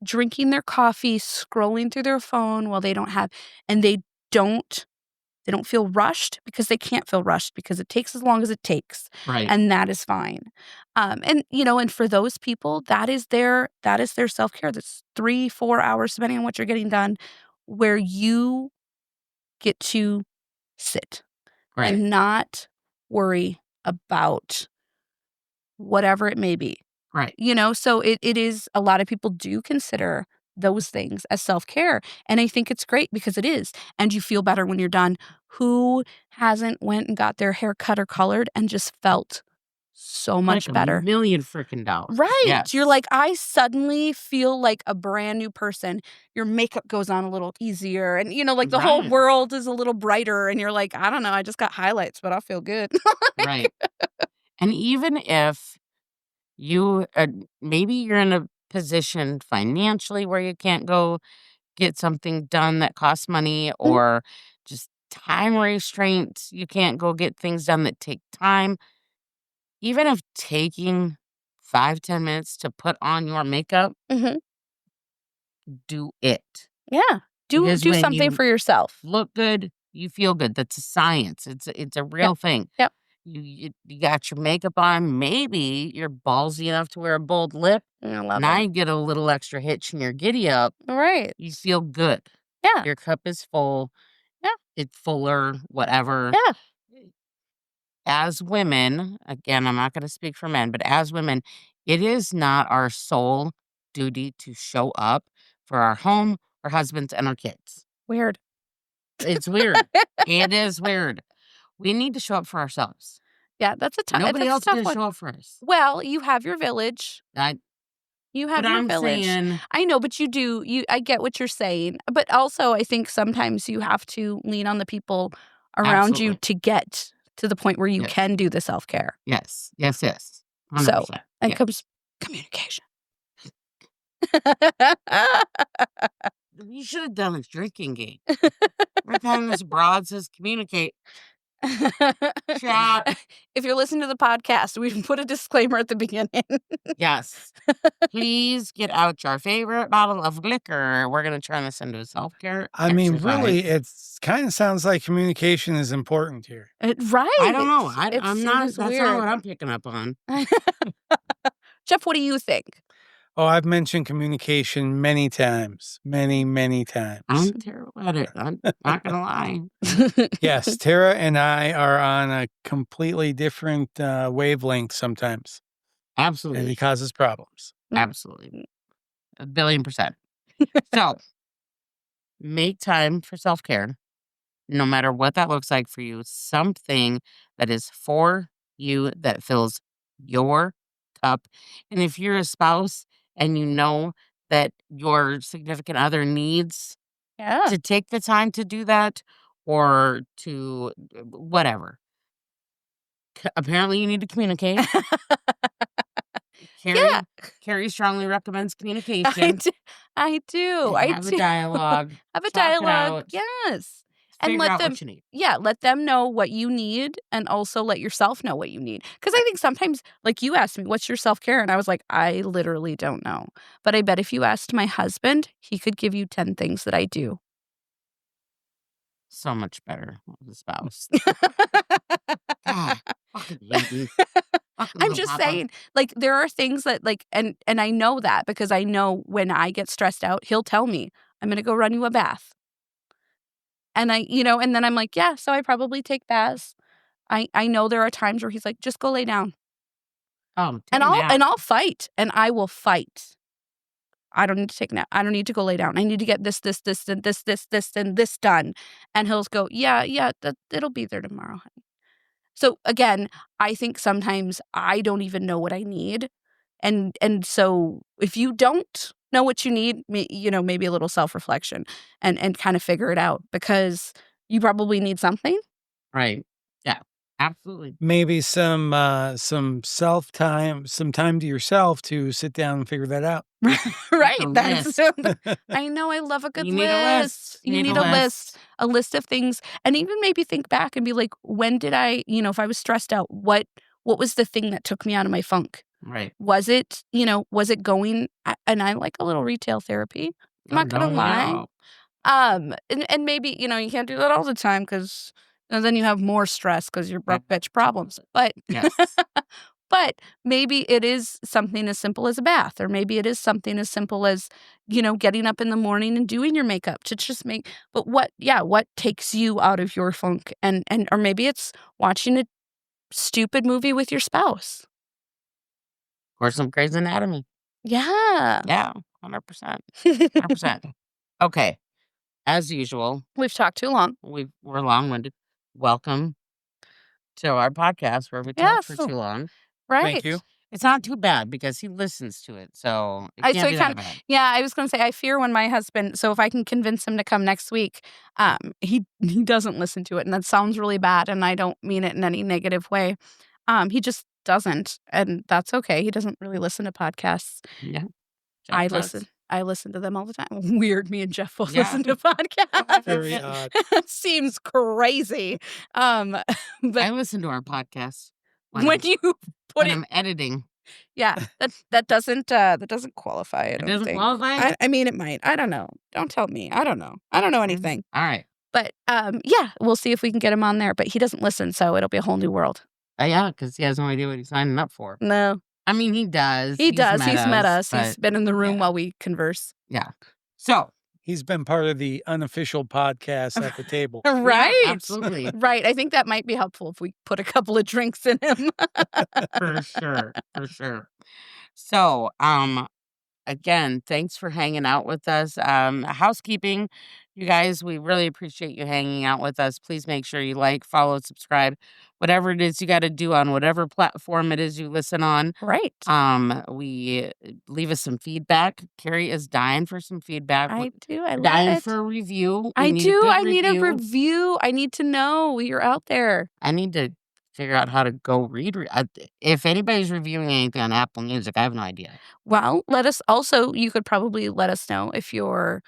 drinking their coffee, scrolling through their phone while they don't have, and they don't feel rushed because they can't feel rushed because it takes as long as it takes. Right. And that is fine. And and for those people, that is their self-care. That's 3-4 hours, depending on what you're getting done, where you get to sit Right. and not worry about whatever it may be. Right. So it is, a lot of people do consider those things as self-care. And I think it's great because it is. And you feel better when you're done. Who hasn't went and got their hair cut or colored and just felt so much Like better? $1 million freaking dollars. Right. Yes. You're like, I suddenly feel like a brand new person. Your makeup goes on a little easier. And, like the whole Right. world is a little brighter. And you're like, I don't know, I just got highlights, but I'll feel good. Right. And even if you maybe you're in a position financially where you can't go get something done that costs money, or just time restraints, you can't go get things done that take time. Even if taking 5-10 minutes to put on your makeup, Mhm. do it. Yeah. Do Because when something you for yourself. look good, you feel good. That's a science. It's a real thing. Yep. You got your makeup on. Maybe you're ballsy enough to wear a bold lip. I love Now it. you get a little extra hitch in your giddy up. Right. You feel good. Yeah. Your cup is full. Yeah. It's fuller, whatever. Yeah. As women, again, I'm not going to speak for men, but as women, it is not our sole duty to show up for our home, our husbands, and our kids. Weird. It's weird. It is weird. We need to show up for ourselves. Yeah, that's a tough. Nobody else is tough going to one. show up for us. Well, you have your village. You have But your I'm village. saying, I know, but you do. I get what you're saying, but also I think sometimes you have to lean on the people around you Absolutely. to get to the point where you Yes. can do the self-care. yes. 100%. So, and yeah. comes communication. You should have done a drinking game. Every time this broad says communicate, chat. If you're listening to the podcast, we put a disclaimer at the beginning. Yes. Please get out your favorite bottle of liquor. We're going to turn this into a self-care I mean, exercise. really, it's kind of sounds like communication is important here. Right. I don't know. It I'm not. seems That's weird. not what I'm picking up on. Jeff, what do you think? Oh, I've mentioned communication many times. Many, many times. I'm terrible at it. I'm not going to lie. Yes, Tara and I are on a completely different wavelength sometimes, and Absolutely. it causes problems. Absolutely. 1,000,000,000%. So, make time for self-care, no matter what that looks like for you. Something that is for you, that fills your cup. And if you're a spouse and you know that your significant other needs Yeah. to take the time to do that, or to whatever, apparently you need to communicate. Carrie strongly recommends communication. I do. Have a dialogue. Have a talk it dialogue. out, Yes. And Figure let out them, what you need. let them know what you need, and also let yourself know what you need. Because I think sometimes, like, you asked me, what's your self-care? And I was like, I literally don't know. But I bet if you asked my husband, he could give you 10 things that I do. So much better with a spouse. God, fucking hate you. Fucking I'm little just papa. saying, like, there are things that, like, and I know that because I know when I get stressed out, he'll tell me, I'm going to go run you a bath. And and then I'm like, yeah, so I probably take baths. I know there are times where he's like, just go lay down. Take And a nap. I'll fight, and I will fight. I don't need to take a nap. I don't need to go lay down. I need to get this, and this done. And he'll go, yeah, it'll be there tomorrow, honey. So again, I think sometimes I don't even know what I need. And so if you don't know what you need, maybe a little self-reflection and kind of figure it out, because you probably need something. Right. Yeah. Absolutely. maybe some self time, some time to yourself to sit down and figure that out. Right. a That's list. I know I love a good You need a list. list. You Need need a a list. list. A list of things. And even maybe think back and be like, when did I, if I was stressed out, what was the thing that took me out of my funk? Right. Was it, was it going and I like a little retail therapy. I'm not gonna No lie. doubt. And maybe, you can't do that all the time because then you have more stress because you're broke bitch problems. But Yes. but maybe it is something as simple as a bath, or maybe it is something as simple as, getting up in the morning and doing your makeup to just but what takes you out of your funk? And or maybe it's watching a stupid movie with your spouse. Or some Grey's Anatomy. Yeah. Yeah. 100%. 100%. Okay. As usual, We've talked too long. we're long-winded. Welcome to our podcast where we talk for Yes. too long. Right. Thank you. It's not too bad because he listens to it, so it I can't be so that bad. Yeah, I was gonna say I fear when my husband. So if I can convince him to come next week, he doesn't listen to it, and that sounds really bad, and I don't mean it in any negative way. He just doesn't, and that's okay. He doesn't really listen to podcasts. Yeah. I Jeff does. listen. I listen to them all the time. Weird, me and Jeff both Yeah. listen to podcasts. Very odd. Seems crazy. But I listen to our podcast when you put when it, I'm editing. yeah, that doesn't qualify. I It don't doesn't think. qualify? I mean, it might. I don't know. Don't tell me. I don't know. I don't know anything. All right. But yeah, we'll see if we can get him on there. But he doesn't listen, so it'll be a whole new world. Yeah, because he has no idea what he's signing up for. No, I mean, he does. he does. He's met us. but He's been in the room yeah. while we converse. Yeah. So, He's been part of the unofficial podcast at the table. Right. yeah, absolutely. Right. I think that might be helpful if we put a couple of drinks in him. For sure. For sure. So, again, thanks for hanging out with us. Housekeeping, you guys, we really appreciate you hanging out with us. Please make sure you like, follow, subscribe, whatever it is you got to do on whatever platform it is you listen on. Right. We leave us some feedback. Carrie is dying for some feedback. I do. I love dying it. for a review. I need do. A good I need a review. I need to know you're out there. I need to figure out how to go read. If anybody's reviewing anything on Apple Music, I have no idea. Well, you could probably let us know if you're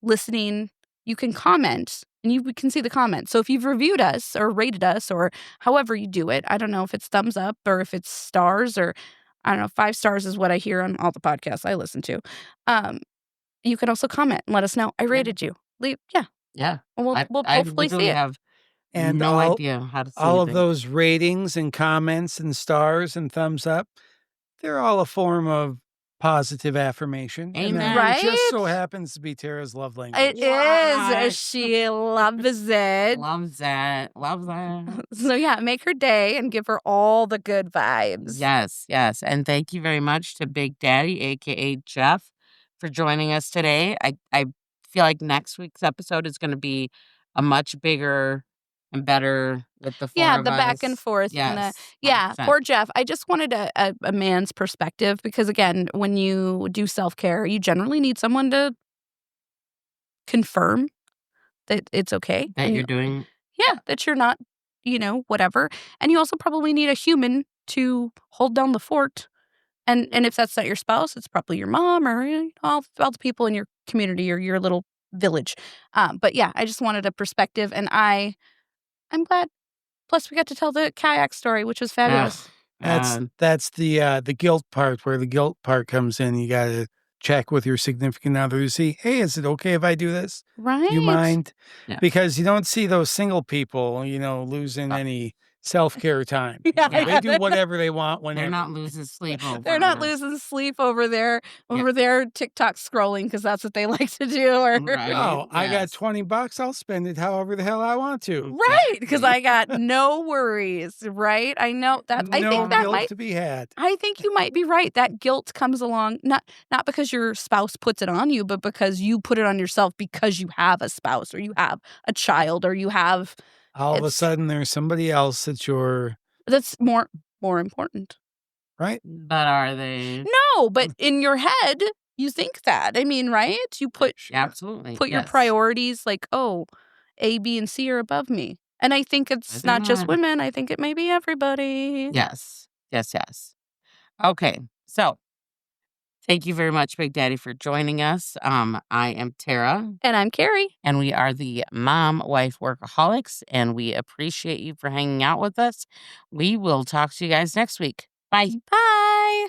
listening. You can comment and we can see the comments. So if you've reviewed us or rated us or however you do it, I don't know if it's thumbs up or if it's stars or I don't know, 5 stars is what I hear on all the podcasts I listen to. You can also comment and let us know I rated you. Yeah. Yeah. We'll I hopefully see literally it. have And no idea how to see all of anything. those ratings and comments and stars and thumbs up, they're all a form of positive affirmation. And Amen. that just Right? so happens to be Tara's love language. It What? is. She loves it. Loves that. Loves that. So yeah, make her day and give her all the good vibes. Yes, yes. And thank you very much to Big Daddy, aka Jeff, for joining us today. I feel like next week's episode is going to be a much bigger and better with the four Yeah, of the back us. and forth. And Yes. yeah, 100%. poor Jeff. I just wanted a man's perspective because, again, when you do self-care, you generally need someone to confirm that it's okay. that and you're doing. Yeah, that you're not, whatever. And you also probably need a human to hold down the fort. And if that's not your spouse, it's probably your mom or all the people in your community or your little village. But yeah, I just wanted a perspective, and I'm glad. Plus, we got to tell the kayak story, which was fabulous. That's the guilt part, where the guilt part comes in. You got to check with your significant other to see, hey, is it okay if I do this? Right. You mind? Yeah. Because you don't see those single people, losing any self-care time. Yeah, They do whatever they want They're whenever. not losing sleep over. They're not losing sleep over there TikTok scrolling because that's what they like to do. Or Right. Oh, I got Yes. $20. I'll spend it however the hell I want to. right, because I got no worries. Right, I know that. I No think that guilt might. to be had. I think you might be right. That guilt comes along not because your spouse puts it on you, but because you put it on yourself because you have a spouse or you have a child or you have. All of a It's- sudden, there's somebody else That's more important. right? But are they? No, but in your head, you think that. I mean, right? You put Absolutely. your yes. priorities like, oh, A, B, and C are above me. And I think it's Whether or not just not. women. I think it may be everybody. Yes. Yes, yes. Okay. So, thank you very much, Big Daddy, for joining us. I am Tara, And I'm Carrie. and we are the Mom Wife Workaholics, and we appreciate you for hanging out with us. We will talk to you guys next week. Bye. Bye.